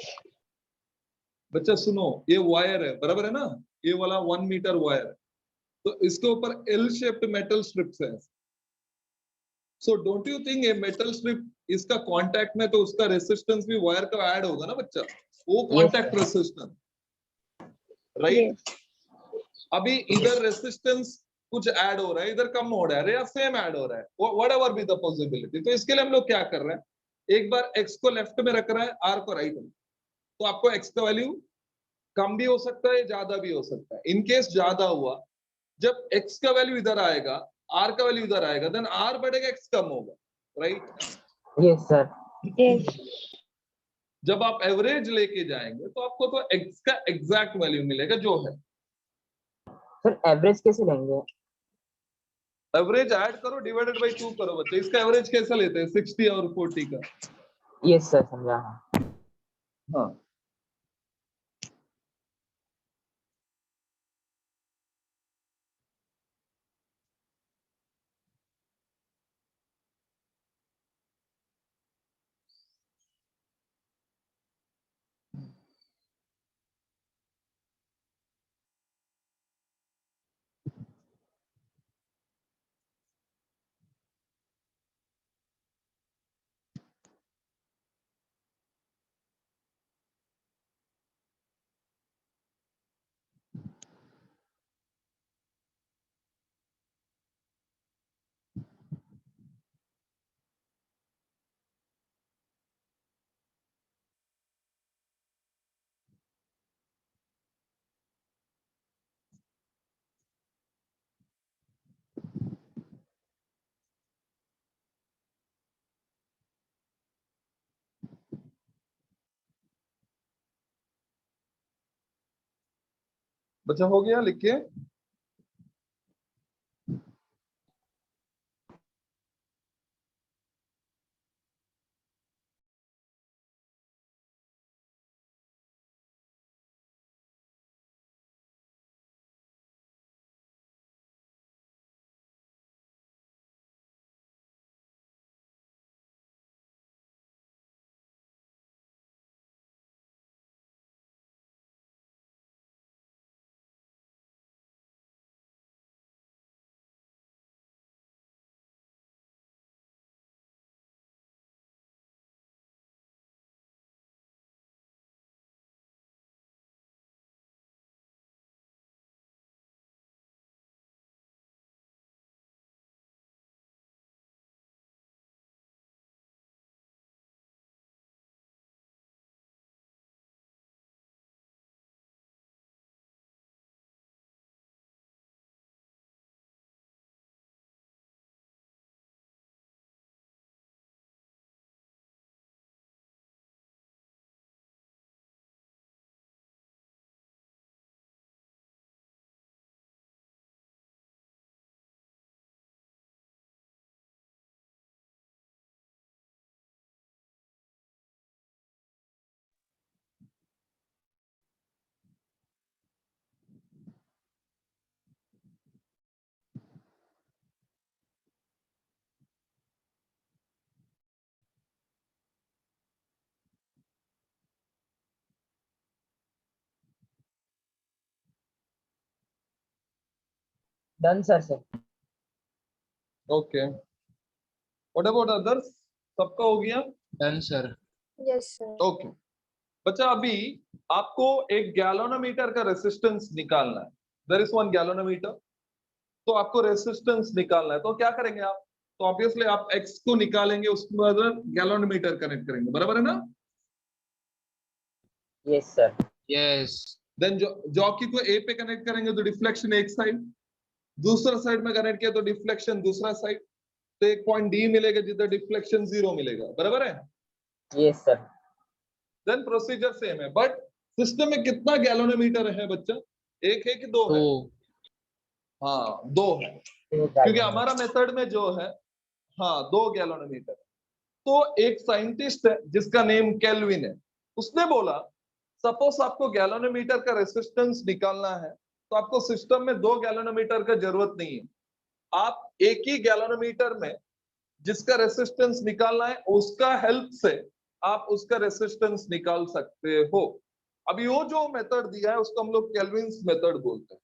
बच्चा सुनो, ये वायर है, बराबर है ना? ये वाला 1 मीटर वायर है, तो इसके ऊपर एल शेप्ड मेटल स्ट्रिप्स है। सो डोंट यू थिंक ये मेटल स्ट्रिप इसका कांटेक्ट में, तो उसका रेसिस्टेंस भी वायर का ऐड होगा ना बच्चा? वो contact sir. Resistance, right? Yes. अभी इधर रेसिस्टेंस कुछ ऐड हो रहा है, इधर कम हो रहा है या सेम ऐड हो रहा है, what ever be the possibility. तो इसके लिए हम लोग क्या कर रहे हैं, एक बार एक्स को लेफ्ट में रख रहा है, आर को राइट में, तो आपको एक्स का वैल्यू कम भी हो सकता है, ज्यादा भी हो सकता है। इन केस ज्यादा हुआ, जब एक्स का वैल्यू इधर आएगा, आर का वैल्यू इधर आएगा, देन आर बढ़ेगा, एक्स कम होगा, राइट? Yes sir. Yes. जब आप एवरेज लेके जाएंगे तो आपको तो एक्स का एग्जैक्ट वैल्यू मिलेगा जो है। सर एवरेज कैसे लेंगे? एवरेज ऐड करो, डिवाइडेड बाई 2 करो बच्चे। इसका एवरेज कैसा लेते हैं, 60 और 40 का? यस सर, समझा। हाँ हाँ। बच्चा हो गया लिख के? Done, sir. Okay, what about others? सबका हो गया? Done, sir. Yes, sir. Okay बच्चा, अभी आपको एक गैलोनोमीटर का रेसिस्टेंस निकालना है। देयर इज वन गैलोनोमीटर, तो आपको रेसिस्टेंस निकालना है, तो क्या करेंगे आप? तो ऑब्वियसली आप एक्स को निकालेंगे, उसके बाद गैलोनोमीटर कनेक्ट करेंगे, बराबर है ना? Yes, sir. Yes. Then jockey को ए पे कनेक्ट करेंगे तो डिफ्लेक्शन एक साइड, दूसरा साइड में कनेक्ट किया तो डिफ्लेक्शन दूसरा साइड, तो एक पॉइंट डी मिलेगा जिधर डिफ्लेक्शन 0 मिलेगा, बराबर है? Yes, sir. Then procedure same है, बट सिस्टम में कितना गैलोनोमीटर है बच्चा? एक है कि दो है? 2. हाँ, दो है, Two क्योंकि gallon. हमारा मेथड में जो है, हाँ, दो गैलोनोमीटर। तो एक साइंटिस्ट है जिसका नेम केल्विन है, उसने बोला सपोज आपको गैलोनोमीटर का रेसिस्टेंस निकालना है तो आपको सिस्टम में दो गैलोनोमीटर का जरूरत नहीं है, आप एक ही गैलोनोमीटर में जिसका रेसिस्टेंस निकालना है उसका हेल्प से आप उसका रेसिस्टेंस निकाल सकते हो। अभी वो जो मेथड दिया है उसको हम लोग केल्विन्स मेथड बोलते हैं।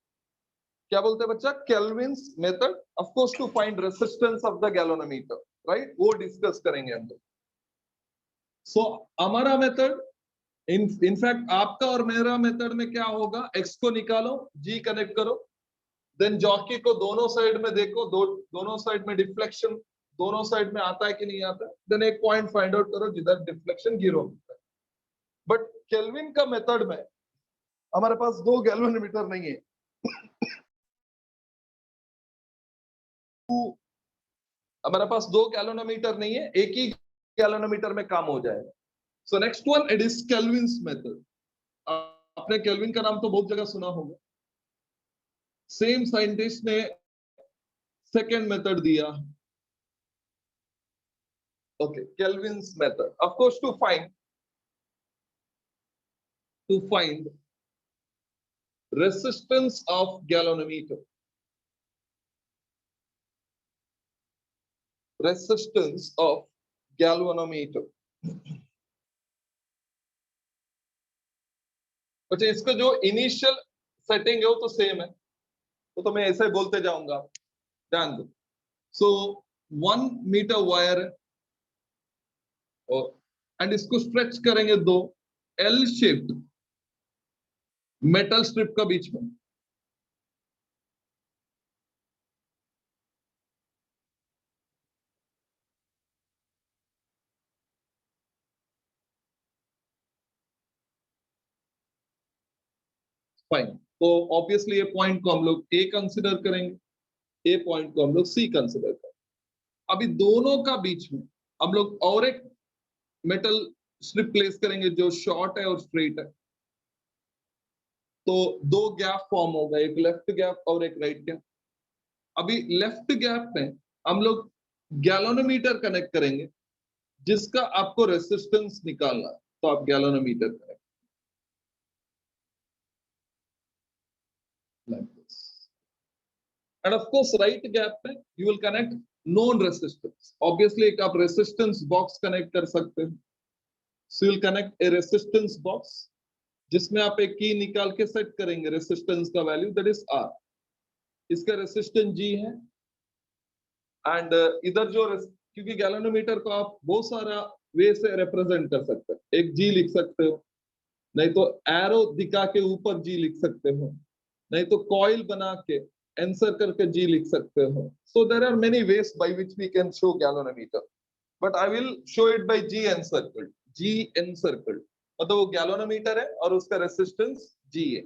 क्या बोलते हैं बच्चा? Kelvin's method, of course to find resistance of the galvanometer, right? वो डिस्कस करेंगे हम लोग। सो हमारा मेथड, इनफैक्ट आपका और मेरा मेथड में क्या होगा? एक्स को निकालो, जी कनेक्ट करो, देन जॉकी को दोनों साइड में देखो, दोनों साइड में डिफ्लेक्शन दोनों साइड में आता है कि नहीं आता है, देन एक पॉइंट फाइंड आउट करो जिधर डिफ्लेक्शन 0 होता है। बट केल्विन का मेथड में हमारे पास दो गैलोनोमीटर नहीं है, हमारे पास दो गैलोनोमीटर नहीं है, एक ही गैलोनोमीटर में काम हो जाएगा। So next one, it is Kelvin's method. आपने केल्विन का नाम तो बहुत जगह सुना होगा। सेम साइंटिस्ट ने सेकेंड मेथड दिया, okay, Kelvin's method, of course to find resistance of galvanometer, resistance of galvanometer। अच्छा, इसका जो इनिशियल सेटिंग है वो तो सेम है, वो तो मैं ऐसे बोलते जाऊंगा, ध्यान दो। सो 1 मीटर वायर है एंड इसको स्ट्रेच करेंगे दो एल शेप्ड मेटल स्ट्रिप का बीच में, फाइन। तो ऑब्वियसली ये पॉइंट को हम लोग ए कंसिडर करेंगे, ए पॉइंट को हम लोग सी कंसिडर करेंगे। अभी दोनों का बीच में हम लोग और एक मेटल स्ट्रिप प्लेस करेंगे जो शॉर्ट है और स्ट्रेट है, तो दो गैप फॉर्म होगा, एक लेफ्ट गैप और एक राइट गैप। अभी लेफ्ट गैप में हम लोग गैलोनोमीटर कनेक्ट करेंगे जिसका आपको रेसिस्टेंस निकालना है, तो आप galvanometer connect like this, and of course right gap में you will connect known resistance। obviously एक आप resistance box कनेक्ट कर सकते हैं, so you will connect a resistance box जिसमें आप एक की निकाल के सेट करेंगे रेसिस्टेंस का वैल्यू, दैट इज आर, इसका रेसिस्टेंस जी है। एंड इधर जो क्योंकि गैलोनोमीटर को आप बहुत सारा वे से रिप्रेजेंट कर सकते हैं, एक जी लिख सकते हो, नहीं तो एरो दिखा के ऊपर जी लिख सकते हो, नहीं तो कॉइल बना के आंसर करके जी लिख सकते हो। So there are many ways by which we can show galvanometer, but I will show it by G encircled, G encircled, मतलब वो गैलोनोमीटर है और उसका रेसिस्टेंस जी है।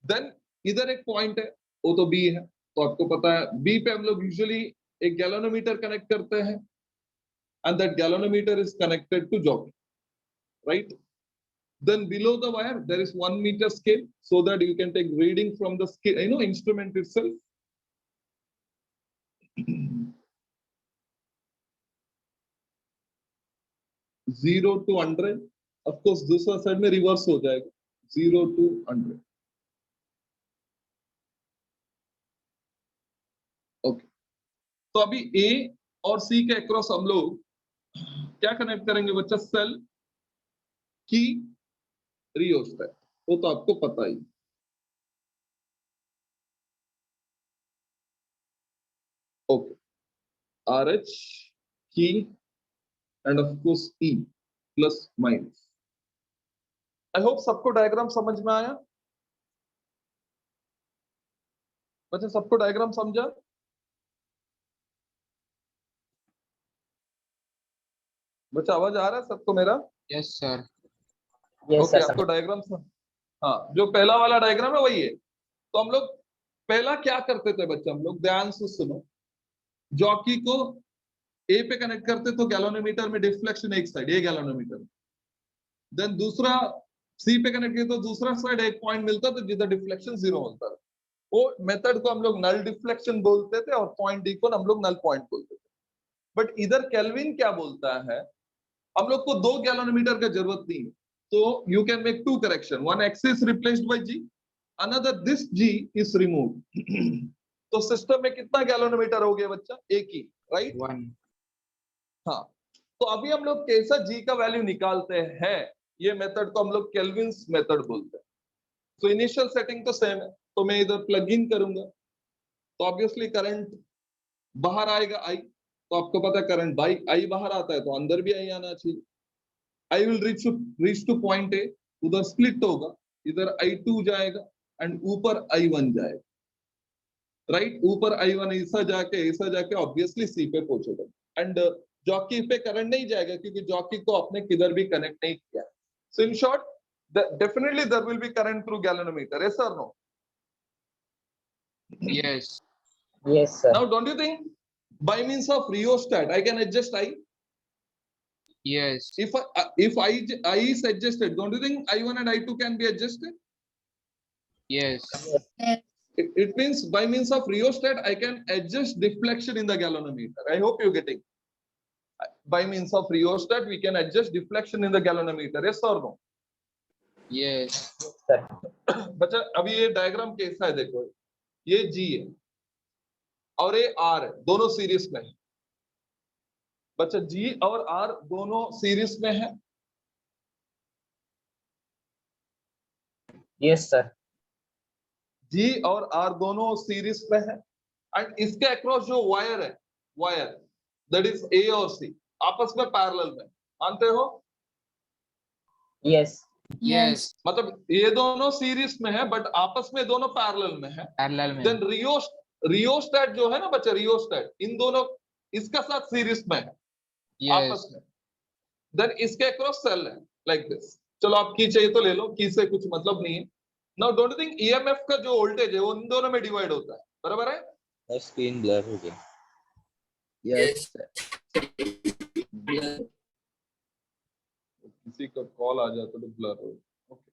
देन इधर एक पॉइंट है, वो तो बी है, तो आपको पता है बी पे हम लोग यूजुअली एक गैलोनोमीटर कनेक्ट करते हैं and that galvanometer is connected to jockey, right? Then below the wire there is 1 meter scale so that you can take reading from the scale, instrument itself। 0 to 100, of course दूसरा side में reverse हो जाएगा, 0 to 100। तो अभी ए और सी के across हम लोग क्या कनेक्ट करेंगे बच्चा? सेल की रियोस्टेट, वो तो आपको पता ही। ओके, आर एच की end of course E plus minus. I hope सबको डायग्राम समझ में आया बच्चा, सबको डायग्राम समझा? बच्चा आवाज आ रहा है सबको मेरा? Yes sir. Yes okay, sir. आपको डायग्राम हाँ, जो पहला वाला डायग्राम है वही है। तो हम लोग पहला क्या करते थे बच्चा? हम लोग ध्यान से सुनो, जॉकी को ए पे कनेक्ट करते तो गैलोनोमीटर में डिफ्लेक्शन एक साइड, ये गैलोनोमीटर। देन दूसरा सी पे कनेक्ट किया तो दूसरा साइड एक पॉइंट मिलता था जिधर डिफ्लेक्शन 0 होता था। वो मेथड को हम लोग नल डिफ्लेक्शन बोलते थे और पॉइंट डी को हम लोग नल पॉइंट बोलते थे। बट इधर केल्विन क्या बोलता है, हम लोग को 2 गैलोनोमीटर का जरूरत नहीं है, तो you can make 2 correction, one X is replaced by G, another this G is removed. तो सिस्टम में कितना गैलोनोमीटर हो गया बच्चा? एक ही, राइट? 1। हाँ, तो अभी हम लोग कैसा जी का वैल्यू निकालते हैं, ये मेथड को हम लोग केल्विन्स मेथड बोलते हैं। तो इनिशियल सेटिंग तो सेम है, तो मैं इधर प्लग इन करूंगा तो ऑब्वियसली करंट बाहर आएगा आई, तो आपको पता है करंट बाई आई बाहर आता है तो अंदर भी आई आना चाहिए। I will reach two point A, उधर स्प्लिट होगा, इधर I2 जाएगा एंड ऊपर I1 जाएगा, राइट? ऊपर I1 ऐसा जाके ऑब्वियसली सी पे पहुंचेगा एंड जॉकी पे करंट नहीं जाएगा क्योंकि जॉकी को आपने किधर भी कनेक्ट नहीं किया। So in short, definitely there will be current through galvanometer, yes or no? Yes. Yes sir. Now don't you think by means of rheostat I can adjust I? Yes. If I is adjusted, don't you think I1 and I2 can be adjusted? Yes. It means by means of rheostat I can adjust deflection in the galvanometer. I hope you're getting. By means of rheostat we can adjust deflection in the galvanometer, yes or no? Yes. Sir. बच्चा अभी ये diagram कैसा है देखो, ये G है और ये R है, दोनों सीरीज में है। बच्चा G और R दोनों सीरीज में है। Yes sir. G और R दोनों सीरीज में है एंड इसके अक्रॉस जो वायर है, वायर दैट इज A और C आपस में पैरेलल में, मानते हो? Yes. Yes. मतलब ये दोनों सीरीज में है बट आपस में दोनों पैरेलल में है। Parallel में। देन रियोस्टेट जो है ना बच्चा, रियोस्टेट इन दोनों इसका साथ सीरीज में है, आपस Yes. में। देन इसके अक्रॉस सेल है लाइक दिस। चलो आप की चाहिए तो ले लो, की से कुछ मतलब नहीं है। नाउ डोंट थिंक ईएमएफ का जो वोल्टेज है वो इन दोनों में डिवाइड होता है, बराबर है? स्क्रीन ब्लर हो गया। यस किसी का कॉल आ जाता तो ब्लर हो। ओके,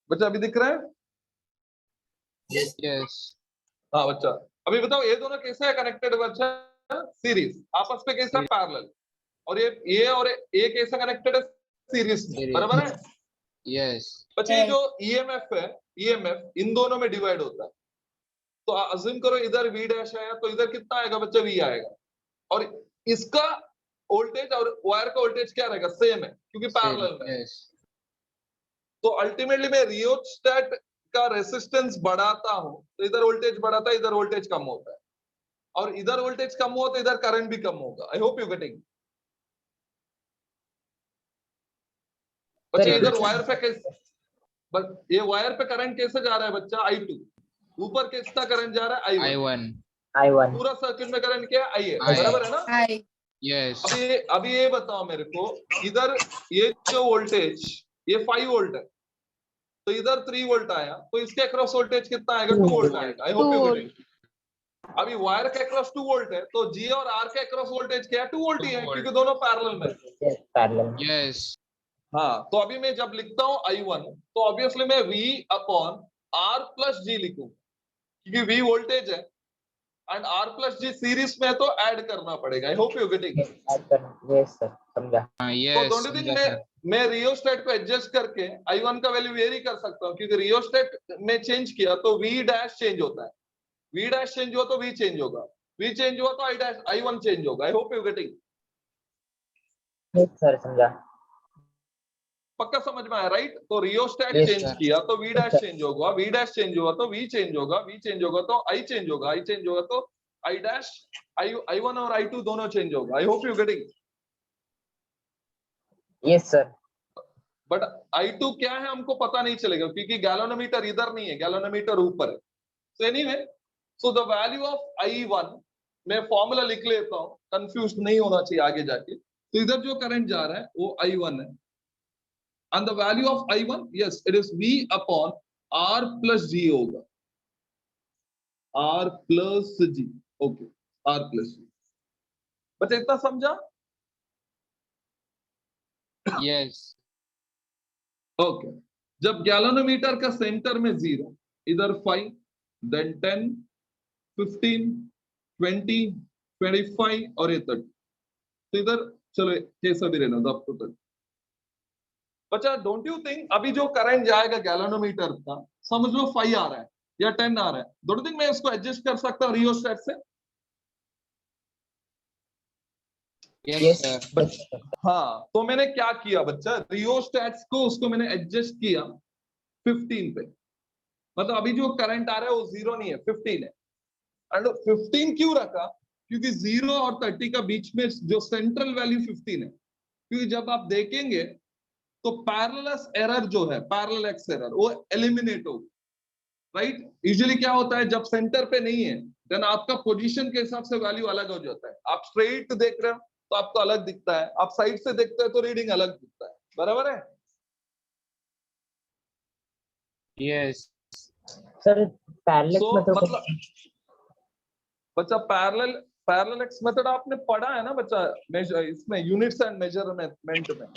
बच्चा अभी दिख रहा है? Yes. हाँ बच्चा, अभी बताओ ये दोनों कैसे है कनेक्टेड बच्चा? सीरीज, आपस में कैसा? पैरेलल। और ये और ये कैसे कनेक्टेड है? सीरीज में, Series. बराबर है? Yes. बच्चे ये जो ईएमएफ है, ईएमएफ इन दोनों में डिवाइड होता है। तो अज्यूम करो इधर V डैश आया तो इधर कितना आएगा बच्चा? V आएगा। और इसका वोल्टेज और वायर का वोल्टेज क्या रहेगा? सेम है क्योंकि पैरेलल में है। Yes. तो अल्टीमेटली मैं रियोस्टेट का रेसिस्टेंस बढ़ाता हूं तो इधर वोल्टेज बढ़ाता है, इधर वोल्टेज कम होता है, और इधर वोल्टेज कम हुआ तो इधर करंट भी कम होगा। I hope you getting. बच्चा Sir, इधर वायर पे कैसे, बस ये वायर पे करंट कैसे जा रहा है बच्चा? I2। ऊपर किसका करंट जा रहा है? I1। I1 I1 पूरा सर्किट में करंट क्या है? IA। I। बराबर है ना? I yes अभी ये बताओ मेरे को, इधर ये जो वोल्टेज ये 5 वोल्ट है, तो इधर 3 वोल्ट आया, तो इसके अक्रॉस वोल्टेज कितना आएगा? 2 वोल्ट आएगा। I hope 2 you volt। Getting. अभी वायर के अक्रॉस 2 वोल्ट है, तो G और R के अक्रॉस वोल्टेज क्या है? 2 वोल्ट ही है, 2 volt। क्योंकि दोनों पैरेलल में है। yes, parallel yes हाँ, तो अभी मैं जब लिखता हूँ I1, तो ऑब्वियसली मैं V upon R plus G लिखूंगा, क्योंकि V वोल्टेज है and R plus G series में है, तो ऐड करना पड़ेगा। I hope you getting. yes, add करना yes sir समझा तो yes डोंट यू थिंक समझा सर। मैं रियोस्टेट को एडजस्ट करके I1 का वैल्यू वेरी कर सकता हूँ, क्योंकि रियोस्टेट में चेंज किया तो V डैश चेंज होता है, V डैश चेंज हुआ तो V चेंज होगा, V चेंज हुआ तो I डैश I1 चेंज होगा। I hope you getting. yes sir समझा पक्का समझ में आया, राइट? तो रियोस्टेट Yes, चेंज sir। किया तो V डैश चेंज होगा, V डैश चेंज हुआ तो V चेंज होगा, V चेंज होगा तो I चेंज होगा, I चेंज होगा तो I डैश I1 और I2 दोनों चेंज होगा। I hope you getting. yes sir but I2 क्या है हमको पता नहीं चलेगा, क्योंकि गैलोनोमीटर इधर नहीं है, गैलोनोमीटर ऊपर है। So anyway, so the value of I1 मैं फॉर्मूला लिख लेता हूं, कंफ्यूज नहीं होना चाहिए आगे जाके। तो इधर जो करंट जा रहा है वो I1 है, and the value of I1, yes, it is V upon R plus G होगा, R plus G, okay, R plus G। बच्चा इतना समझा? yes okay. जब गैलोनोमीटर का सेंटर में 0, इधर 5, देन 10, 15, 20, 25 और ये 30, तो इधर चलो कैसा भी रहना दो आपको तक। बच्चा डोंट यू थिंक अभी जो करंट जाएगा गैलोनोमीटर का, समझ लो 5 आ रहा है या 10 आ रहा है, डोंट यू थिंक मैं इसको एडजस्ट कर सकता हूँ रियोस्टेट से? yes yes sir yes, sir. हाँ, तो मैंने क्या किया बच्चा, रियोस्टेट्स को उसको मैंने एडजस्ट किया 15 पे। मतलब अभी जो करंट आ रहा है वो 0 नहीं है, 15 है। एंड 15 क्यों रखा? क्योंकि 0 और 30 का बीच में जो सेंट्रल वैल्यू 15 है, क्योंकि जब आप देखेंगे तो पैरेलल एरर जो है, पैरेलल एक्स एरर, वो एलिमिनेट होगा, राइट? यूजुअली क्या होता है, जब सेंटर पे नहीं है देन आपका पोजीशन के हिसाब से वैल्यू अलग हो जाता है। आप स्ट्रेट देख रहे हो तो आपको अलग दिखता है, आप साइड से देखते हो तो रीडिंग अलग दिखता है। बराबर है? yes sir parallel सो मतलब मतलब बच्चा पैरेलल एक्स मेथड आपने पढ़ा है ना बच्चा, इसमें यूनिट्स एंड मेजरमेंट में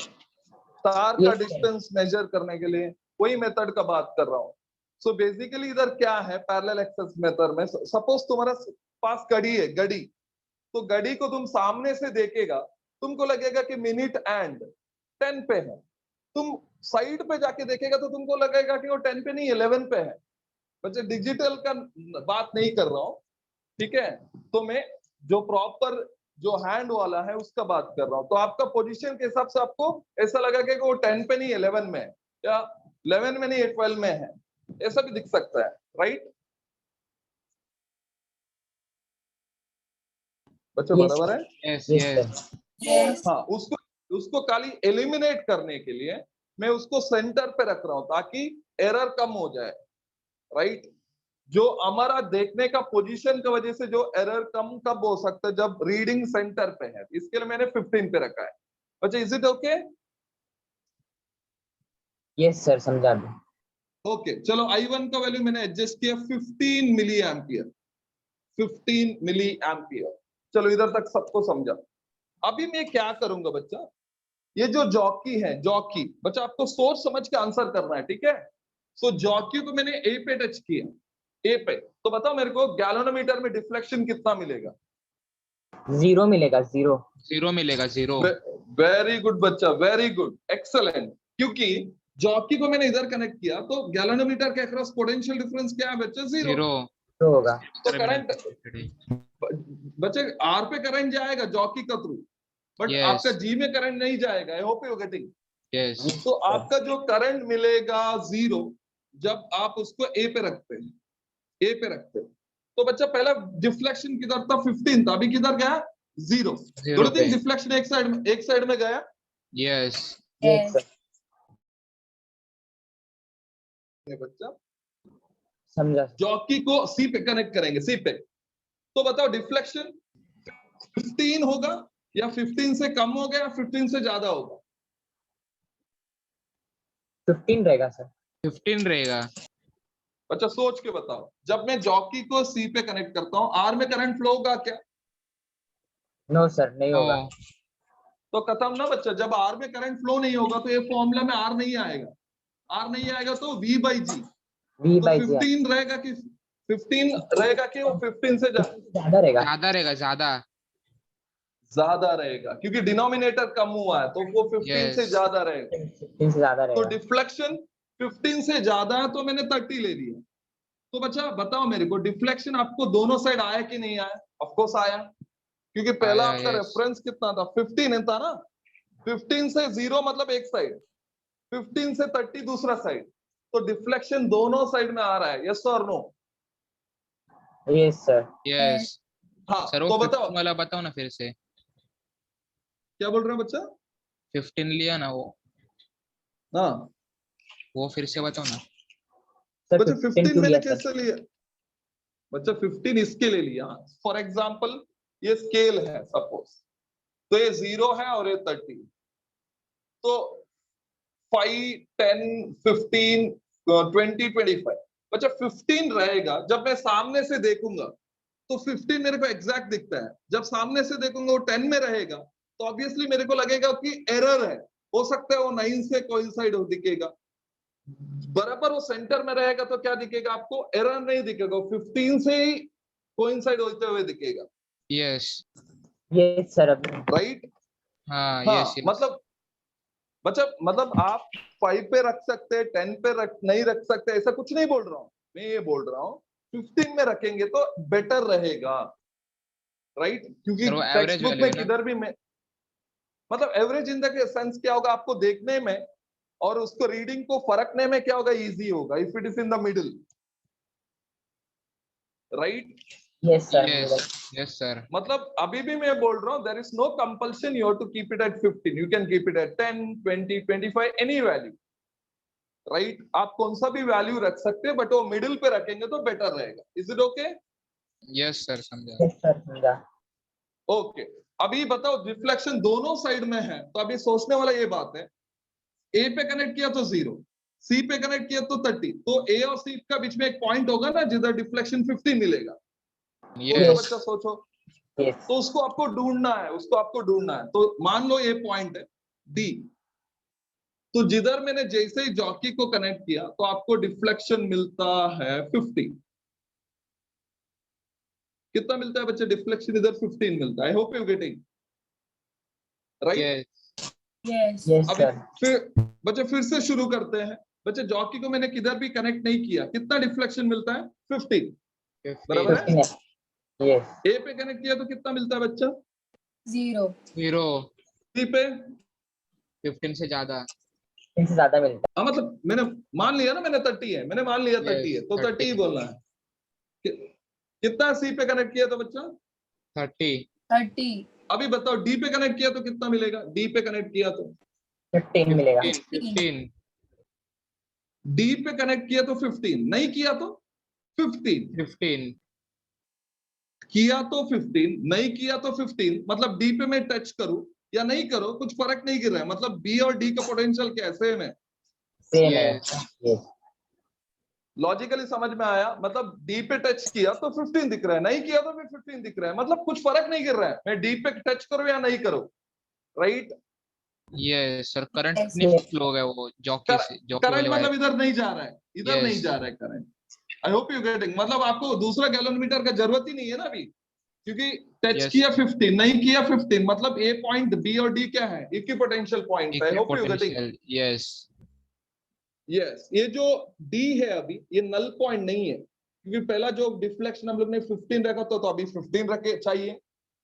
तार का Yes, sir. डिस्टेंस मेजर करने के लिए वही मेथड का बात कर रहा हूँ। सो बेसिकली इधर क्या है, पैरेलल एक्सेस मेथड में सपोज तुम्हारा पास घड़ी है, घड़ी, तो घड़ी को तुम सामने से देखेगा, तुमको लगेगा कि मिनट एंड 10 पे है, तुम साइड पे जाके देखेगा तो तुमको लगेगा कि वो 10 पे नहीं 11 पे है। बच्चे डिजिटल का बात नहीं कर रहा हूँ, ठीक है? तो मैं जो प्रॉपर जो हैंड वाला है उसका बात कर रहा हूँ। तो आपका पोजीशन के हिसाब से आपको ऐसा लगा कि वो 10 पे नहीं 11 में है, या 11 में नहीं 12 में है, ऐसा भी दिख सकता है, राइट? बच्चों Yes, बराबर है? yes yes yes sir yes हाँ, उसको खाली एलिमिनेट करने के लिए मैं उसको सेंटर पे रख रहा हूं ताकि एरर कम हो जाए, राइट? जो हमारा देखने का पोजीशन की वजह से जो एरर कम कब हो सकता है, जब रीडिंग सेंटर पे है, इसके लिए मैंने 15 पे रखा है। बच्चे is it okay? yes sir समझा दो ओके, चलो I1 का वैल्यू मैंने एडजस्ट किया 15 मिली एम्पियर, 15 मिली एम्पियर। चलो इधर तक सबको समझा। अभी मैं क्या करूंगा बच्चा, ये जो जॉकी है, जॉकी बच्चा आपको सोच समझ के आंसर करना है, ठीक है? सो जॉकी को मैंने ए पे टच किया, ए पे, तो बताओ मेरे को गैलोनोमीटर में डिफ्लेक्शन कितना मिलेगा? 0 मिलेगा 0 0 मिलेगा 0 वेरी गुड बच्चा, वेरी गुड, एक्सेलेंट। क्योंकि जॉकी को मैंने इधर कनेक्ट किया तो गैलोनोमीटर के अक्रॉस पोटेंशियल डिफरेंस क्या है बच्चे? 0। 0 तो होगा तो करंट बच्चे आर पे करंट जाएगा जॉकी का थ्रू, बट Yes. आपका जी में करंट नहीं जाएगा। I hope you getting. Yes. तो आपका जो करंट मिलेगा 0 जब आप उसको ए पे रखते हैं, ए पे रखते हैं। तो बच्चा पहला डिफ्लेक्शन किधर था? 15 था, अभी किधर गया? 0। Zero डोंट थिंक पे. डिफ्लेक्शन एक साइड में गया? Yes. Yes, sir. ये बच्चा समझा। जॉकी को सी पे कनेक्ट करेंगे, सी पे। तो बताओ डिफ्लेक्शन 15 होगा या 15 से कम होगा या 15 से ज्यादा होगा? 15 रहेगा सर। 15 रहेगा. बच्चा सोच के बताओ, जब मैं जॉकी को सी पे कनेक्ट करता हूं, आर में करंट फ्लो होगा क्या? नो सर, नहीं होगा। No. तो खत्म ना बच्चा। जब आर में करंट फ्लो नहीं होगा तो ये फॉर्मूला में आर नहीं आएगा। आर नहीं आएगा तो V by G। V तो by G 15 रहेगा कि 15 रहेगा कि वो 15 से ज्यादा रहेगा। ज्यादा रहेगा, ज्यादा. ज्यादा रहेगा, क्योंकि डिनोमिनेटर कम हुआ है तो वो 15 से Yes. ज्यादा रहेगा। 15 से ज्यादा तो रहेगा। डिफ्लेक्शन 15 से ज्यादा है तो मैंने 30 ले लिया। तो बच्चा बताओ मेरे को, डिफ्लेक्शन आपको दोनों साइड आया कि नहीं आया? ऑफ कोर्स आया, क्योंकि पहला आया, आपका yes. रेफरेंस कितना था? 15 था ना। 15 से 0 मतलब एक साइड, 15 से 30 दूसरा साइड। तो डिफ्लेक्शन दोनों साइड में आ रहा है, यस और नो? Yes sir. Yes. हाँ सर वो तो बताओ 15 वाला बताओ ना फिर से. क्या बोल रहे हो बच्चा? 15 लिया ना वो हाँ वो फिर से बताओ ना. सर बच्चा 15 15 क्यों मैंने लिया सर? कैसे लिया? बच्चा 15 इसके लिए लिया। फॉर एग्जाम्पल ये स्केल है सपोज, तो ये 0 है और ये 30। तो 5, 10, 15, 20, 25। बच्चा 15 रहेगा जब मैं सामने से देखूंगा तो 15 मेरे को एग्जैक्ट दिखता है। जब सामने से देखूंगा वो 10 में रहेगा तो ऑब्वियसली मेरे को लगेगा कि एरर है। हो सकता है वो 9 से कोइंसाइड हो दिखेगा। बराबर वो सेंटर में रहेगा तो क्या दिखेगा आपको? एरर नहीं दिखेगा, 15 से ही कोइंसाइड होते हुए दिखेगा। Yes. Yes sir. अब राइट? हाँ. हाँ Yes. Yes. मतलब बच्चा मतलब आप 5 पे रख सकते हैं, 10 पे नहीं रख सकते, ऐसा कुछ नहीं बोल रहा हूं। मैं ये बोल रहा हूँ 15 में रखेंगे तो बेटर रहेगा। राइट? क्योंकि सर वो टेक्स्ट एवरेज बुक वैल्यू में है ना. किधर भी मैं मतलब एवरेज इन द सेंस क्या होगा आपको देखने में और उसको रीडिंग को फरकने में क्या होगा? इजी होगा if it is in the middle. Right? Yes sir. Yes. Yes sir. मतलब अभी भी मैं बोल रहा हूँ there is no compulsion you have to keep it at 15। You can keep it at 10, 20, 25 any value. Right? आप कौन सा भी वैल्यू रख सकते हैं, बट वो मिडिल पे रखेंगे तो बेटर रहेगा। Is it okay? Yes sir. समझा. यस सर, समझा। ओके। अभी बताओ रिफ्लेक्शन दोनों साइड में है तो अभी सोचने वाला ये बात है, ए पे कनेक्ट किया तो 0, सी पे कनेक्ट किया तो 30। तो ए और सी का बीच में एक पॉइंट होगा ना जिधर डिफ्लेक्शन 15 मिलेगा। सोचो Yes. बच्चा सोचो। यस तो उसको आपको ढूंढना है, उसको आपको ढूंढना है। तो मान लो ये पॉइंट है डी। तो जिधर मैंने जैसे ही जॉकी को कनेक्ट किया तो आपको डिफ्लेक्शन मिलता है 50। कितना मिलता है बच्चे डिफ्लेक्शन? इधर 15 मिलता है। I hope you getting right. Yes. Yes अभी सर। फिर बच्चे फिर से शुरू करते हैं। बच्चे जॉकी को मैंने किधर भी कनेक्ट नहीं किया, कितना डिफ्लेक्शन मिलता है? 15। 15. बराबर है? यस। ए पे कनेक्ट किया तो कितना मिलता है बच्चा? 0. 0. सी पे? 15 से ज्यादा. इनसे ज्यादा मिलता हाँ मतलब मैंने मान लिया ना, मैंने 30 है, मैंने मान लिया 30 है Yes. तो 30 ही 30. बोलना है। कितना सी पे कनेक्ट किया तो बच्चा? 30. 30. अभी बताओ डी पे कनेक्ट किया तो कितना मिलेगा? डी पे कनेक्ट किया तो है। 15 मिलेगा। 15. डी पे कनेक्ट किया तो 15, नहीं किया तो 15, 15. किया तो 15, नहीं किया तो 15। मतलब डी पे मैं टच करूं या नहीं करो कुछ फर्क नहीं गिर रहा है। मतलब बी और डी का पोटेंशियल क्या है? सेम है। सेम है। Yes. यस। लॉजिकली समझ में आया? मतलब डी पे टच किया तो 15 दिख रहा है, नहीं किया तो भी 15 दिख रहा है। मतलब कुछ फर्क नहीं गिर रहा है, मैं डी पे टच करूं या नहीं करूं। Right? Yes sir. Current Yes. कितनी फ्लो है वो जॉकी से, जॉकी करंट वाले वायर. मतलब इधर नहीं जा रहा है, इधर नहीं Yes. जा रहा है current. I hope you getting. मतलब आपको दूसरा गैलोमीटर का जरूरत ही नहीं है ना अभी, क्योंकि टच Yes. किया 15, नहीं किया 15। मतलब ए पॉइंट बी और डी क्या है? Equipotential point. I hope you getting. Potential. Yes. Yes, ये जो डी है अभी ये नल पॉइंट नहीं है, क्योंकि पहला जो डिफ्लेक्शन हम लोग ने 15 रखा तो अभी 15 रखे चाहिए।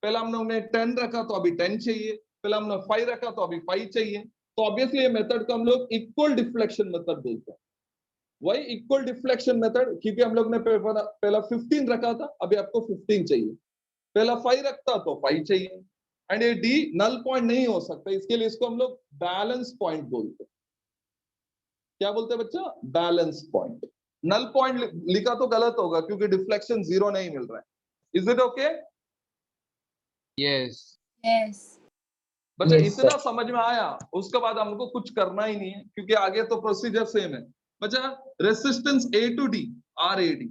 पहला हम लोग ने 10 रखा तो अभी 10 चाहिए। पहला हमने 5 रखा तो अभी 5 चाहिए। तो ऑब्वियसली ये मेथड को हम लोग इक्वल डिफ्लेक्शन मेथड बोलते हैं। वही इक्वल डिफ्लेक्शन मेथड, क्योंकि हम लोग ने पहला 15 रखा था, अभी आपको 15 चाहिए, पहला 5 रखता तो 5 चाहिए, एंड ये डी नल पॉइंट नहीं हो सकता, इसके लिए इसको हम लोग बैलेंस पॉइंट बोलते हैं। क्या बोलते हैं बच्चा? Balance point. नल पॉइंट लिखा तो गलत होगा क्योंकि डिफ्लेक्शन 0 नहीं मिल रहा है। Is it okay? yes, Yes. बच्चा Yes, इतना sir. समझ में आया, उसके बाद हमको कुछ करना ही नहीं है क्योंकि आगे तो प्रोसीजर सेम है। बच्चा resistance A to D R A D,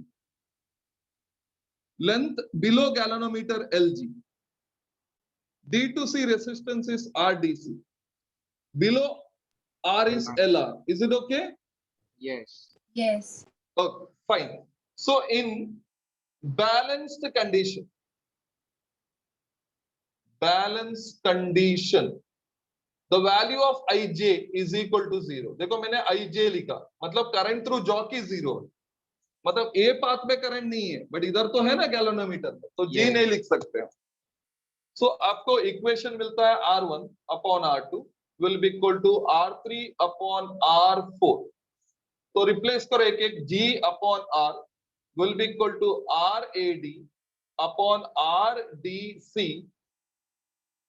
length below galvanometer L G, D to C resistance is R D C, below R is L R. Is it okay? yes, Yes. Okay, fine. So in balanced condition, the value of ij is equal to 0. देखो मैंने ij लिखा, मतलब current through jockey 0 है, मतलब a path में current नहीं है, but इधर तो है ना गैलोनोमीटर में, तो जी Yes. नहीं लिख सकते हैं। सो आपको इक्वेशन मिलता है R1 upon R2 will be equal to R3 upon R4। तो रिप्लेस करो एक एक, G upon R will be equal to RAD upon RDC.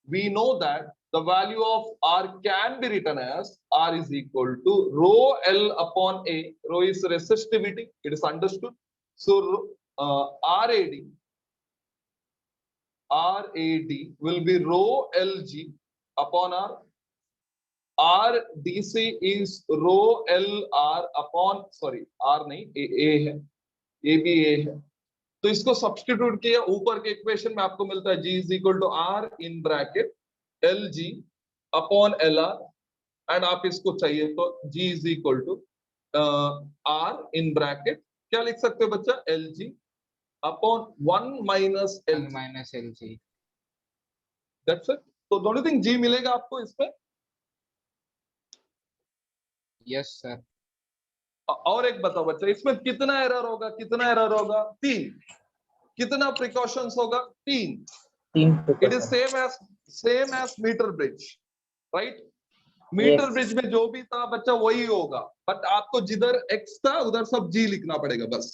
We know that the value of R can be written as R is equal to rho L upon A. Rho is resistivity, it is understood. So RAD will be rho LG upon R. RDC is rho LR upon, sorry R नहीं, A है, A भी A है, तो इसको substitute किया, ऊपर के equation में आपको मिलता है G is equal to R in bracket LG upon LR, and आप इसको चाहिए तो G is equal to R in bracket क्या लिख सकते हो बच्चा? LG upon 1 minus 1 LG, minus LG, that's it. तो डोंट यू थिंक G मिलेगा आपको इसमें? yes sir, और एक बताओ बच्चा, इसमें कितना एरर होगा? कितना एरर होगा? 3। कितना प्रिकॉशंस होगा? 3। 3 It is precautions. same as meter bridge, right? Metre Yes. Bridge में जो भी था बच्चा वही होगा, बट आपको जिधर x था उधर सब G लिखना पड़ेगा बस।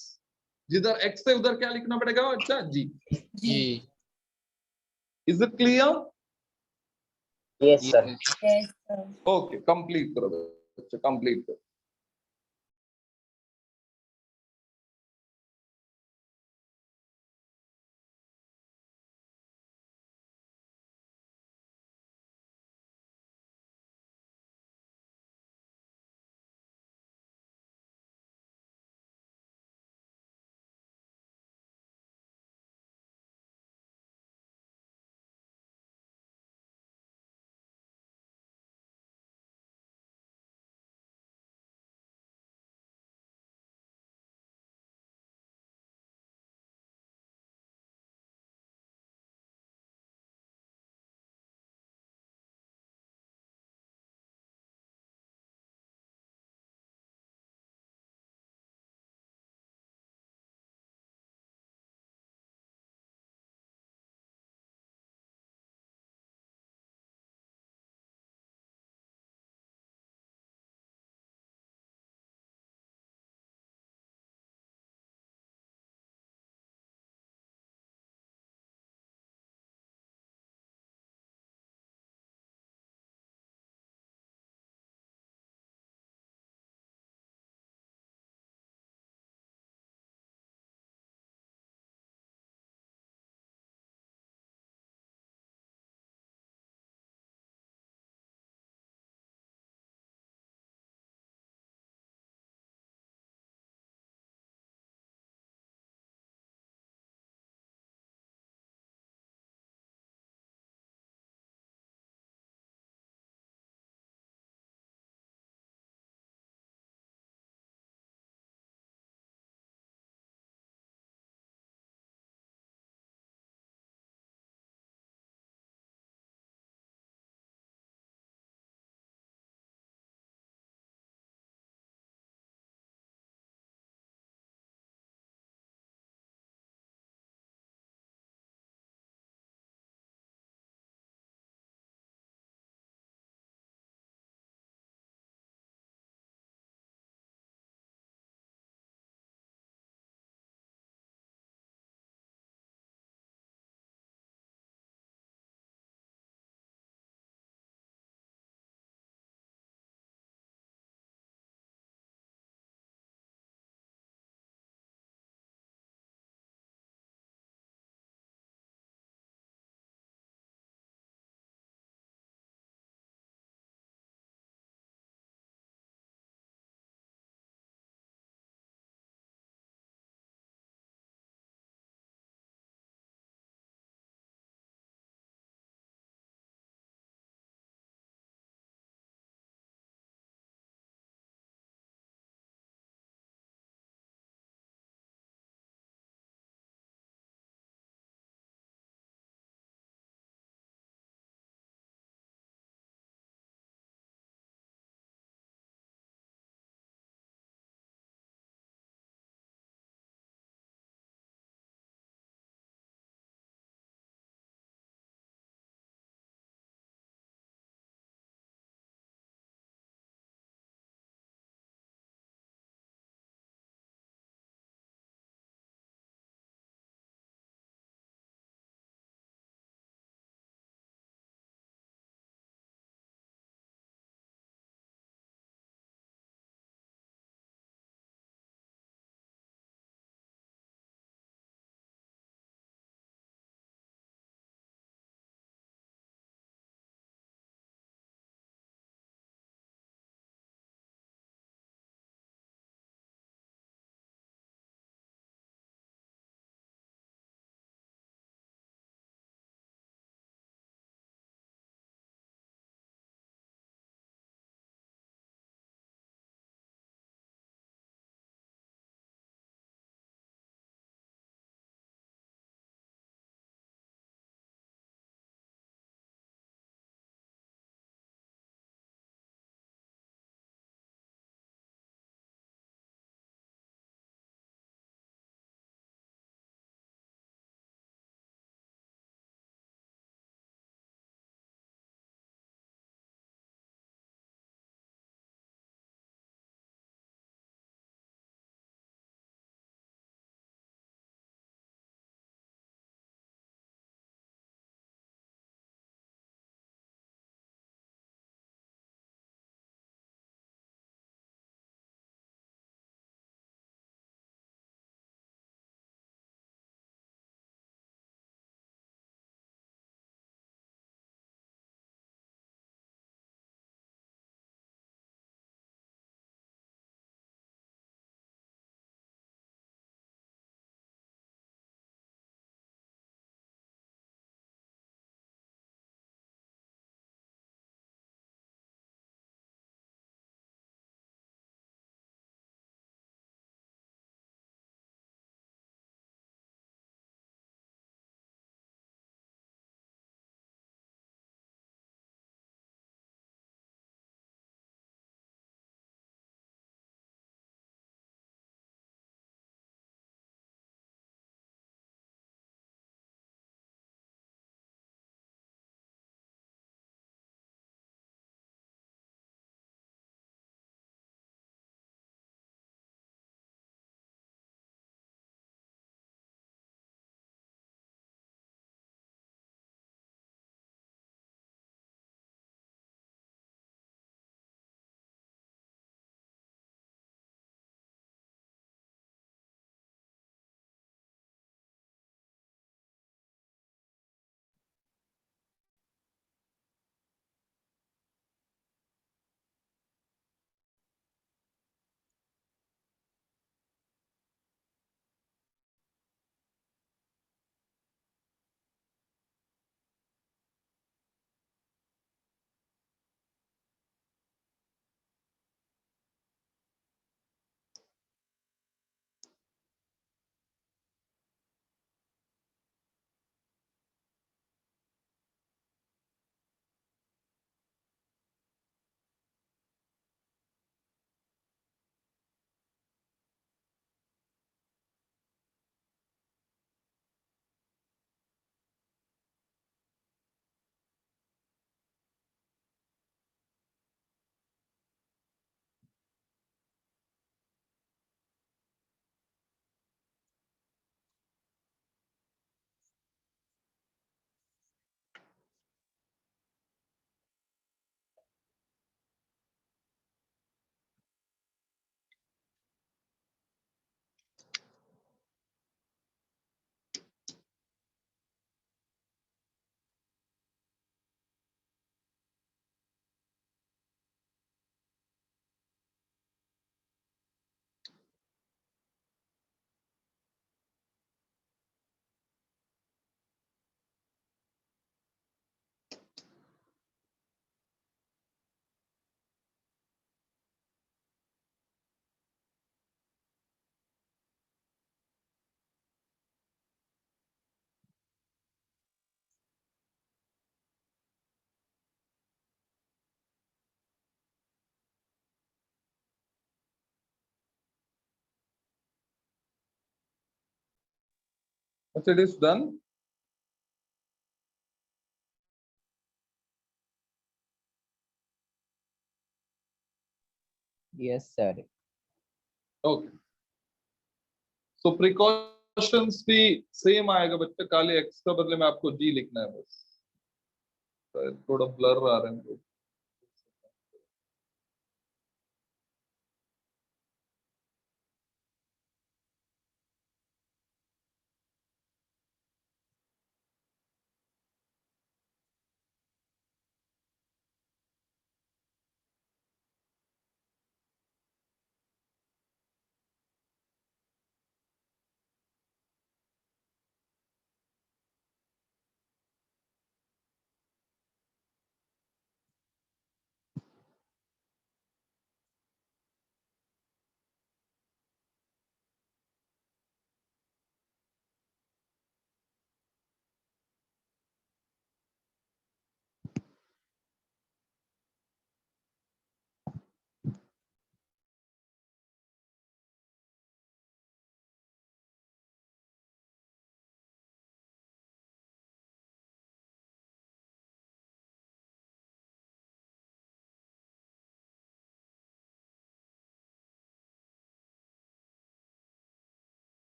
जिधर x है उधर क्या लिखना पड़ेगा बच्चा? G। G. G, is it clear? Yes, sir. yes. Yes, sir. Okay, complete करो बच्चा, कंप्लीट करो। अच्छा, it is done. Yes, sir. Okay, so precautions भी सेम आएगा बच्चे, काले एक्स का बदले में आपको जी लिखना है बस। थोड़ा ब्लर आ रहे हैं तो।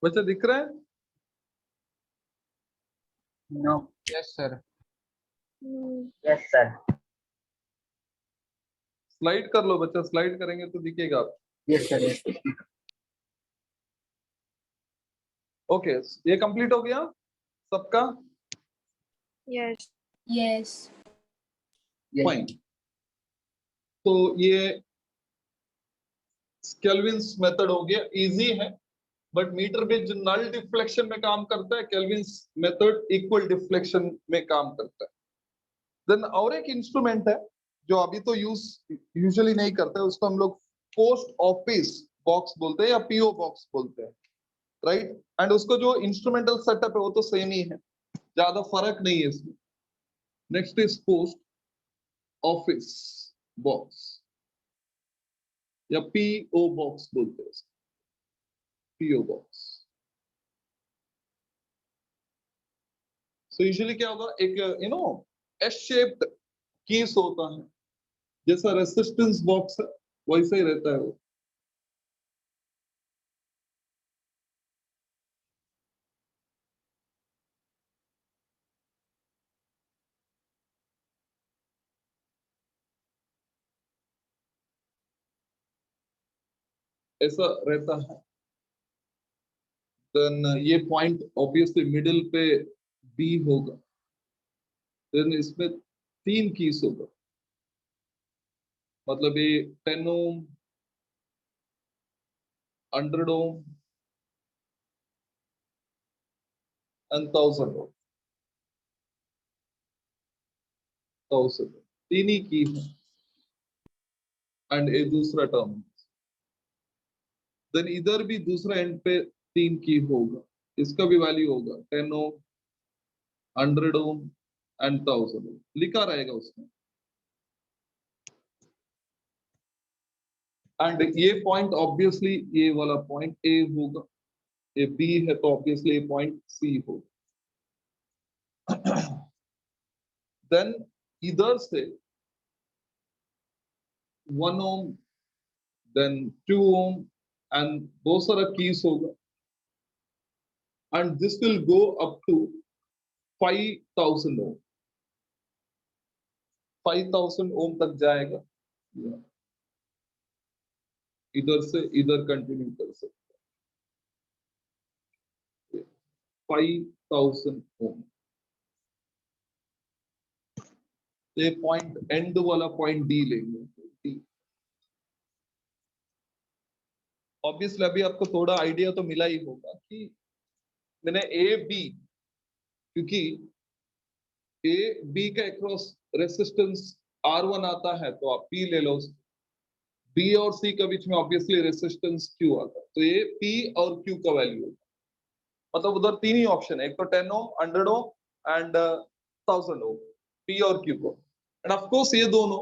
बच्चा दिख रहा है? No. Yes, sir. Yes, sir. Slide कर लो बच्चा, स्लाइड करेंगे तो दिखेगा आप। Yes, sir. Yes. ओके, ये कंप्लीट हो गया सबका? Yes. Yes. Yes. फाइन। तो ये केल्विन्स मेथड हो गया, इजी है, but metre base null deflection में काम करता है, केल्विन्स मेथड इक्वल डिफ्लेक्शन में काम करता है। देन और एक इंस्ट्रूमेंट है जो अभी तो यूजुअली नहीं करते, उसको हम लोग पोस्ट ऑफिस बॉक्स बोलते हैं या पीओ बॉक्स बोलते हैं, राइट? एंड उसको जो इंस्ट्रूमेंटल सेटअप है वो तो सेम ही है, ज्यादा फर्क नहीं है इसमें। Next is post office box या पीओ बॉक्स बोलते हैं, पीओ बॉक्स। सो यूजुअली क्या होगा, एक एस शेप्ड कीस होता है, जैसा रेसिस्टेंस बॉक्स है वैसा ही रहता है वो। ऐसा रहता है। देन ये पॉइंट ऑब्वियसली मिडिल पे बी होगा। देन इसमें 3 कीस होगा, मतलब ये 10 ओम, 100 ओम एंड 1000 ओम। 1000 तीन ही की है, एंड ये दूसरा टर्म। देन इधर भी दूसरा एंड पे 3 की होगा, इसका भी वैल्यू होगा 10 ओम, 100 ओम एंड 1000 ओम, लिखा रहेगा उसमें। एंड ये पॉइंट ऑब्वियसली ये वाला पॉइंट ए होगा, ये बी है तो ऑब्वियसली ये पॉइंट सी होगा। देन इधर से 1 ओम, देन 2 ओम एंड बहुत सारा कीस होगा, and this will go up to 5000 ohm. 5000 ohm तक जाएगा, इधर से इधर कंटिन्यू कर सकते हैं 5000 ओम। ये पॉइंट एंड वाला पॉइंट डी लेंगे, डी। ऑब्वियसली अभी आपको थोड़ा आइडिया तो मिला ही होगा कि मैंने ए बी, क्योंकि ए बी का अक्रॉस रेसिस्टेंस R1 आता है तो आप P ले लो, बी और सी के बीच में ऑब्वियसली रेसिस्टेंस Q आता है, तो ये P और Q का वैल्यू है। मतलब उधर तीन ही ऑप्शन है, एक तो 10 ओम, 100 ओम एंड 1000 ओम, P और Q को। एंड ऑफ कोर्स ये दोनों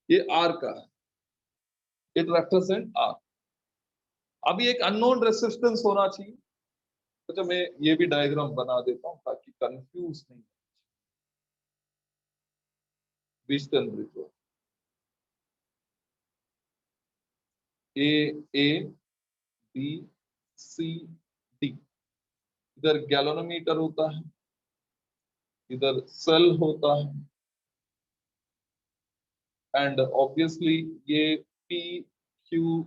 ये R का है, इट रिप्रेजेंट R। अभी एक अननोन रेसिस्टेंस होना चाहिए, तो मैं ये भी डायग्राम बना देता हूं ताकि कंफ्यूज नहीं। Wheatstone bridge A B C D, इधर गैलोनोमीटर होता है, इधर सेल होता है, एंड ऑब्वियसली ये पी क्यू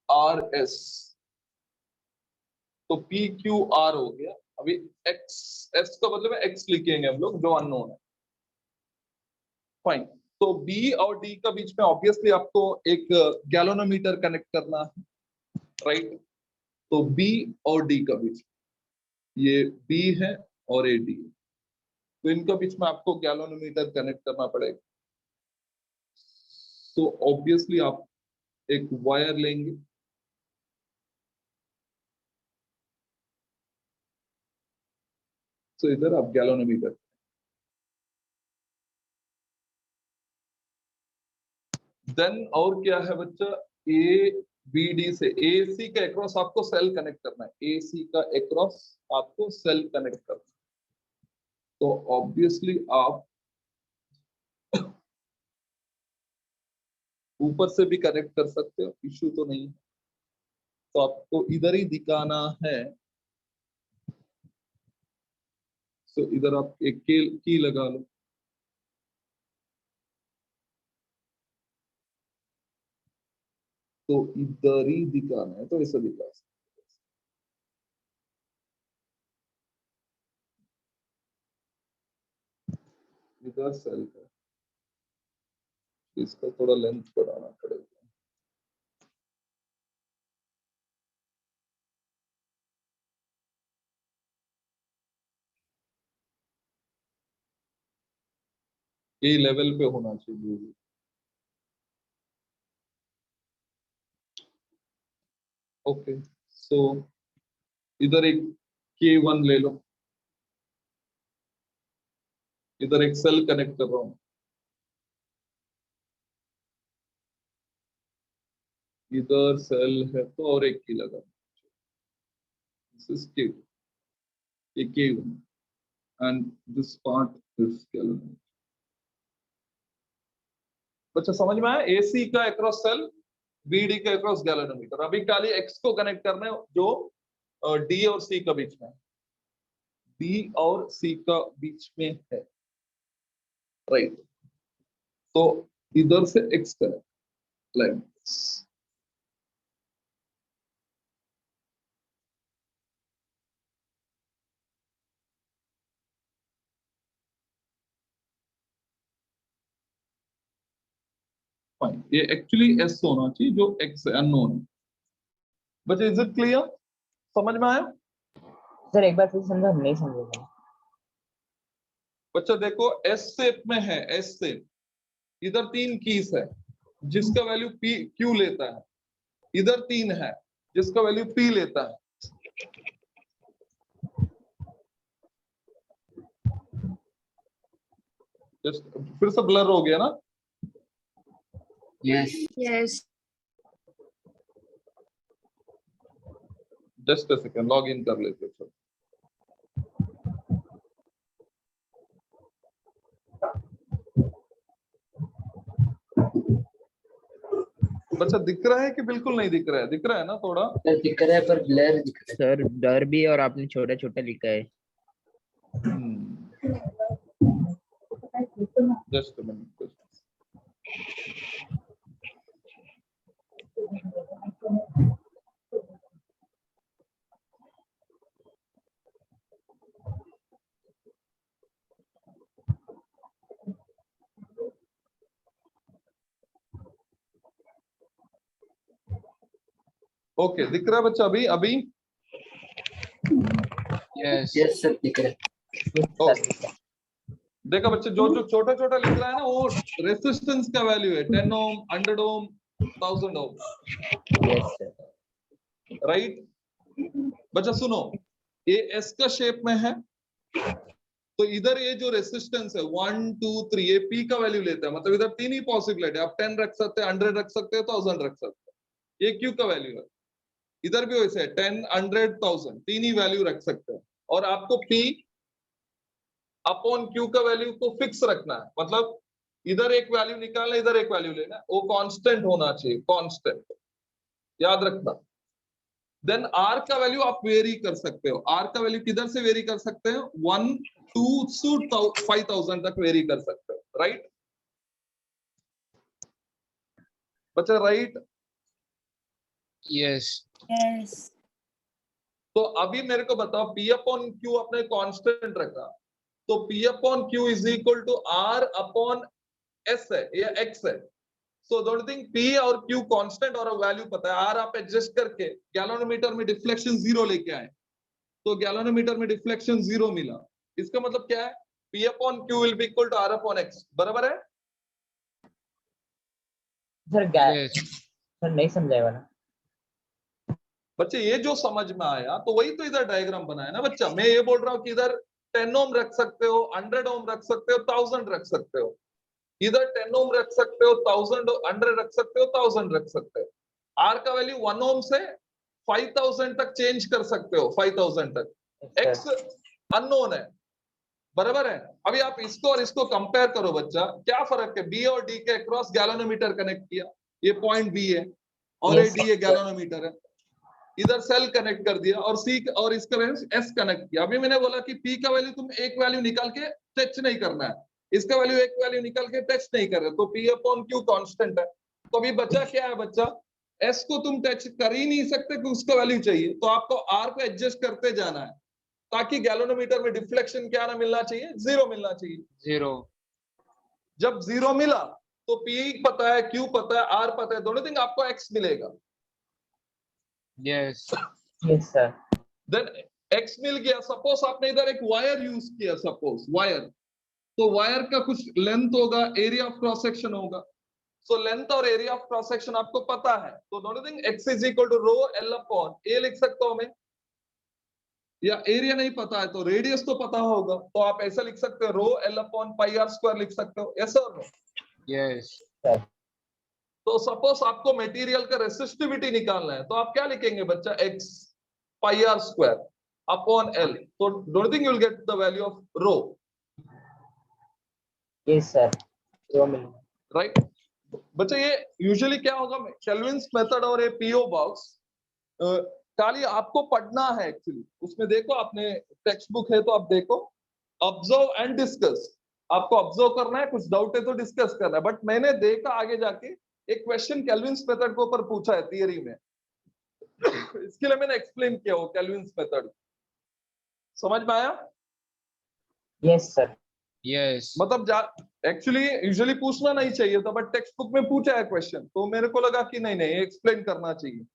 आर एस, तो पी क्यू आर हो गया। अभी एक्स, एस का मतलब है एक्स लिखेंगे हम लोग जो अननोन है। फाइन, तो बी और डी का बीच में ऑब्वियसली आपको एक गैलोनोमीटर कनेक्ट करना है, राइट। तो बी और डी का बीच, ये बी है और ए डी, तो इनका बीच में आपको गैलोनोमीटर कनेक्ट करना पड़ेगा। तो ऑब्वियसली आप एक वायर लेंगे, तो इधर आप गैलोनोमीटर, देन और क्या है बच्चा, ए बी डी से ए सी का एक्रॉस आपको सेल कनेक्ट करना है, ए सी का एक्रॉस आपको सेल कनेक्ट करना है। तो ऑब्वियसली आप ऊपर से भी कनेक्ट कर सकते हो, इश्यू तो नहीं है। तो आपको इधर ही दिखाना है, तो इधर आप एक की लगा लो, तो इधर ही दिखाना है, तो ऐसा दिखा सकते हो। इधर सेल का, इसका थोड़ा लेंथ बढ़ाना पड़ेगा। ये लेवल पे होना चाहिए। ओके, सो इधर एक K1 ले लो, इधर एक सेल कनेक्ट कर रहा हूं, इधर सेल है तो और एक की लगा, दिस इज K, ये K1 and this part is gallon. बच्चा समझ में आया, एसी का अक्रॉस सेल, बीडी का अक्रॉस गैलोनोमीटर। अभी खाली एक्स को कनेक्ट करना है जो डी और सी का बीच में, डी और सी का बीच में है, राइट। तो इधर से एक्स कनेक्ट, लाइक फाइन। ये एक्चुअली एस होना चाहिए जो एक्स अननोन है। बच्चा इज इट क्लियर, समझ में आया? सर एक बार फिर समझा, नहीं समझा। बच्चा देखो एस शेप में है, एस शेप, इधर तीन कीज है जिसका वैल्यू पी क्यू लेता है, इधर तीन है जिसका वैल्यू पी लेता है। फिर से ब्लर हो गया ना? Yes. Yes. Just a second, log in कर लेते हैं। बच्चा दिख रहा है कि बिल्कुल नहीं दिख रहा है? दिख रहा है ना थोड़ा? दिख रहा है पर ब्लर दिख रहा सर डर भी, और आपने छोटा छोटा लिखा है। Just a minute. ओके, दिख रहा है बच्चा अभी? अभी Yes. Yes, sir. दिख रहा है. ओके, देखा बच्चे, जो जो छोटा छोटा लिख रहा है ना, वो रेसिस्टेंस का वैल्यू है, 10 ओम, 100 ओम, 1000 ओम, Yes, sir. राइट? बच्चा सुनो, ये एस का शेप में है, तो इधर ये जो रेसिस्टेंस है 1 2 3, ये पी का वैल्यू लेता है, मतलब इधर तीन ही पॉसिबिलिटी, आप 10 रख सकते हैं, 100 रख सकते हैं, 1000 रख सकते हैं, ये क्यू का वैल्यू है। इधर भी वैसे है, 10 100 1000, तीन ही वैल्यू रख सकते हैं, और आपको पी अपॉन क्यू का वैल्यू को फिक्स रखना है, मतलब इधर एक वैल्यू निकालना, इधर एक वैल्यू लेना, वो कांस्टेंट होना चाहिए, कांस्टेंट, याद रखना। देन आर का वैल्यू आप वेरी कर सकते हो, आर का वैल्यू किधर से वेरी कर सकते हो? 1 2 to 5000 तक वेरी कर सकते हो, राइट बच्चा? राइट? Yes. Yes. तो अभी मेरे को बताओ, पी अपॉन क्यू अपने कांस्टेंट रखा, तो P upon Q is equal to R upon S है या एक्स है। सो डोंट थिंक पी और क्यू कांस्टेंट और वैल्यू पता है, आर आप एडजस्ट करके गैलोनोमीटर में डिफ्लेक्शन 0 लेके आए, तो गैलोनोमीटर में डिफ्लेक्शन 0 मिला, इसका मतलब क्या है? P upon Q will be equal to R upon X, बराबर है? Sir Yes. सर नहीं समझाएगा ना? बच्चे ये जो समझ में आया, तो वही तो इधर डायग्राम बनाया ना बच्चा। मैं ये बोल रहा हूँ कि इधर 10 ओम रख सकते हो, 100 ओम रख सकते हो, 1000 रख सकते हो, इधर 10 ओम रख सकते हो, 1000 100 रख सकते हो, 1000 रख सकते हो। आर का वैल्यू 1 ओम से 5000 तक चेंज कर सकते हो, 5000 तक। एक्स अननोन है, बराबर है? अभी आप इसको और इसको कंपेयर करो बच्चा, क्या फर्क है? बी और डी के अक्रॉस गैलोनोमीटर कनेक्ट किया, ये पॉइंट बी है और ये Yes, डी ये गैलोनोमीटर है, इधर सेल कनेक्ट कर दिया, और सी और इसका वैल्यू एस कनेक्ट किया। अभी मैंने बोला कि पी का वैल्यू तुम एक वैल्यू निकाल के टच नहीं करना है, इसका वैल्यू एक वैल्यू निकाल के टच नहीं कर रहे, तो पी अपॉन क्यू कांस्टेंट है। तो अभी बचा क्या है बच्चा? एस को तुम टच कर ही नहीं सकते कि उसका वैल्यू चाहिए, तो आपको आर को एडजस्ट करते जाना है, ताकि गैलोनोमीटर में डिफ्लेक्शन क्या ना मिलना चाहिए? 0 मिलना चाहिए। 0. जब 0 मिला तो पी पता है, क्यू पता है, आर पता है, दोनों थिंग आपको एक्स मिलेगा। Yes. yes sir. Then X मिल गया। सपोज आपने इधर एक वायर यूज किया, सपोज वायर, तो वायर का कुछ लेंथ होगा, एरिया ऑफ क्रॉस सेक्शन होगा। सो लेंथ और एरिया ऑफ क्रॉस सेक्शन आपको पता है, तो दोनों thing X is equal to rho L upon A लिख सकता हूं मैं, या एरिया नहीं पता है तो रेडियस तो पता होगा, तो आप ऐसा लिख सकते हो, rho L upon pi R square लिख सकते हो, यस और नो? Yes. तो सपोज आपको मटेरियल का रेसिस्टिविटी निकालना है, तो आप क्या लिखेंगे बच्चा? X pi R square upon L, तो don't think you will get the value of rho, yes sir. 2 minute. Right? बच्चा ये यूजुअली क्या होगा, केल्विन्स मेथड और ये पीओ बॉक्स खाली आपको पढ़ना है एक्चुअली, उसमें देखो, आपने टेक्स्ट बुक है तो आप देखो, ऑब्जर्व एंड डिस्कस, आपको ऑब्जर्व करना है, कुछ डाउट है तो डिस्कस करना है। बट मैंने देखा आगे जाके एक क्वेश्चन केल्विन्स मेथड के ऊपर पूछा है थियरी में, इसके लिए मैंने एक्सप्लेन किया वो केल्विन्स मेथड, समझ में आया? yes sir. Yes. मतलब एक्चुअली यूजुअली पूछना नहीं चाहिए था, बट टेक्स्ट बुक में पूछा है क्वेश्चन, तो मेरे को लगा कि नहीं नहीं एक्सप्लेन करना चाहिए,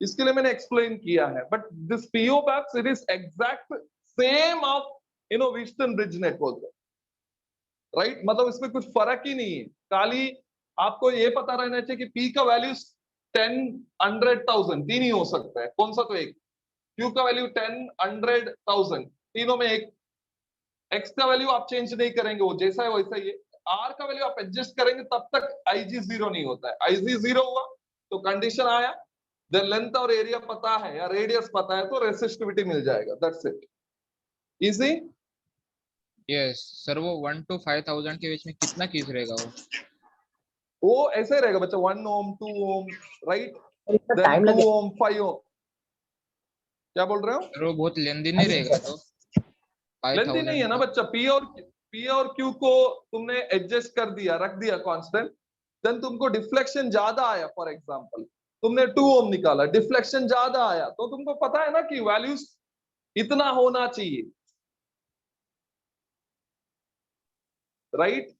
इसके लिए मैंने एक्सप्लेन किया है। But this PO box, it is exact same of Wheatstone bridge network, right? मतलब इसमें कुछ फर्क ही नहीं है, खाली आपको ये पता रहना चाहिए कि पी का वैल्यू 10 100 1000 तीन ही हो सकता है, कौन सा? तो एक। क्यू का वैल्यू 10 100 1000, तीनों में एक। एक्स का वैल्यू आप चेंज नहीं करेंगे, वो जैसा है वैसा ही है। आर का वैल्यू आप एडजस्ट करेंगे तब तक आईजी 0 नहीं होता है, आईजी 0 हुआ तो कंडीशन आया, देन लेंथ और एरिया पता है या रेडियस पता है तो रेसिस्टिविटी मिल जाएगा, that's it, easy. Yes. Sir वो 1 to 5000 के बीच में कितना खींच रहेगा वो? वो ऐसे ही रहेगा बच्चा, 1 ओम 2 ओम, राइट? और इसका देन टाइम 2 लगेगा. ओम 5 ओम। क्या बोल रहे हो? सर वो बहुत लेंदी नहीं रहेगा तो लेंथी नहीं है 5000 ना का? बच्चा, पी और क्यू को तुमने एडजस्ट कर दिया, रख दिया कांस्टेंट, देन तुमको डिफ्लेक्शन ज्यादा आया, फॉर एग्जांपल तुमने 2 ओम निकाला, डिफ्लेक्शन ज्यादा आया, तो तुमको पता है ना कि वैल्यूज इतना होना चाहिए, राइट?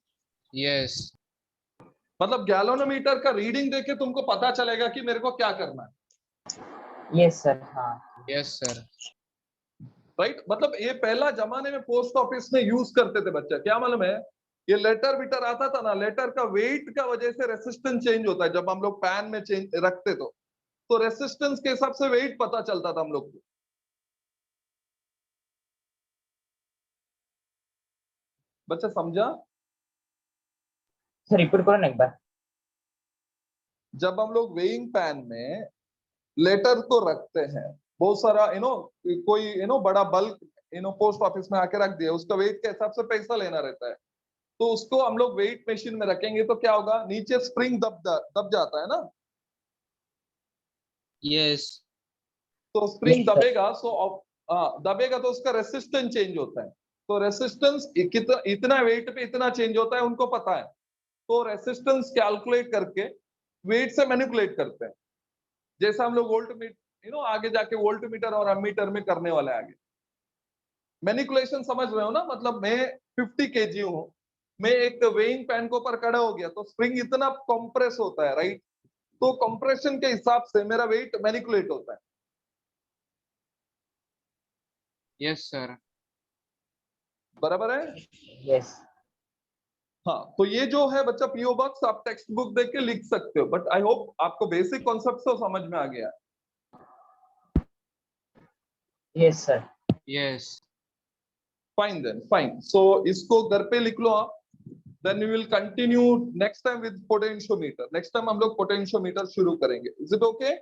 Yes. मतलब गैलोनोमीटर का रीडिंग देके तुमको पता चलेगा कि मेरे को क्या करना है, यस सर, हाँ यस सर। राइट, मतलब ये पहला जमाने में पोस्ट ऑफिस में यूज करते थे बच्चा, क्या मालूम है, ये लेटर विटर आता था ना, लेटर का वेट का वजह से रेसिस्टेंस चेंज होता है। जब हम लोग पैन में चेंज रखते तो रेसिस्टेंस के हिसाब से वेट पता चलता था हम लोग को। बच्चा समझा? सर रिपीट करो ना एक बार। जब हम लोग वेइंग पैन में लेटर को रखते हैं, बहुत सारा कोई बड़ा बल्क पोस्ट ऑफिस में आके रख दिया, उसका वेट के हिसाब से पैसा लेना रहता है, तो उसको हम लोग वेट मशीन में रखेंगे तो क्या होगा, नीचे स्प्रिंग दब जाता है ना, यस तो स्प्रिंग Yes, sir. दबेगा, दबेगा तो उसका रेसिस्टेंस चेंज होता है। तो रेसिस्टेंस इतना वेट पे इतना चेंज होता है, उनको पता है, तो रेसिस्टेंस कैलकुलेट करके वेट से मैनिपुलेट करते हैं। जैसा हम लोग वोल्ट मीटर आगे जाके वोल्ट मीटर और अमीटर में करने वाले आगे। मैनिपुलेशन समझ रहे हो ना, मतलब मैं 50 kg हूं, मैं एक वेइंग पैन के ऊपर खड़ा हो गया तो स्प्रिंग इतना कंप्रेस होता है, राइट, तो कंप्रेशन के हिसाब से मेरा वेट मैनिपुलेट होता है। Yes sir. बराबर है? यस हाँ, तो ये जो है बच्चा पीओ बॉक्स आप टेक्स्ट बुक देख के लिख सकते हो, बट आई होप आपको बेसिक कॉन्सेप्ट तो समझ में आ गया। Yes sir. Yes fine then, fine, so इसको घर पे लिख लो आप, then we will continue next time with potentiometer. Next time हम लोग पोटेंशियोमीटर शुरू करेंगे। Is it okay?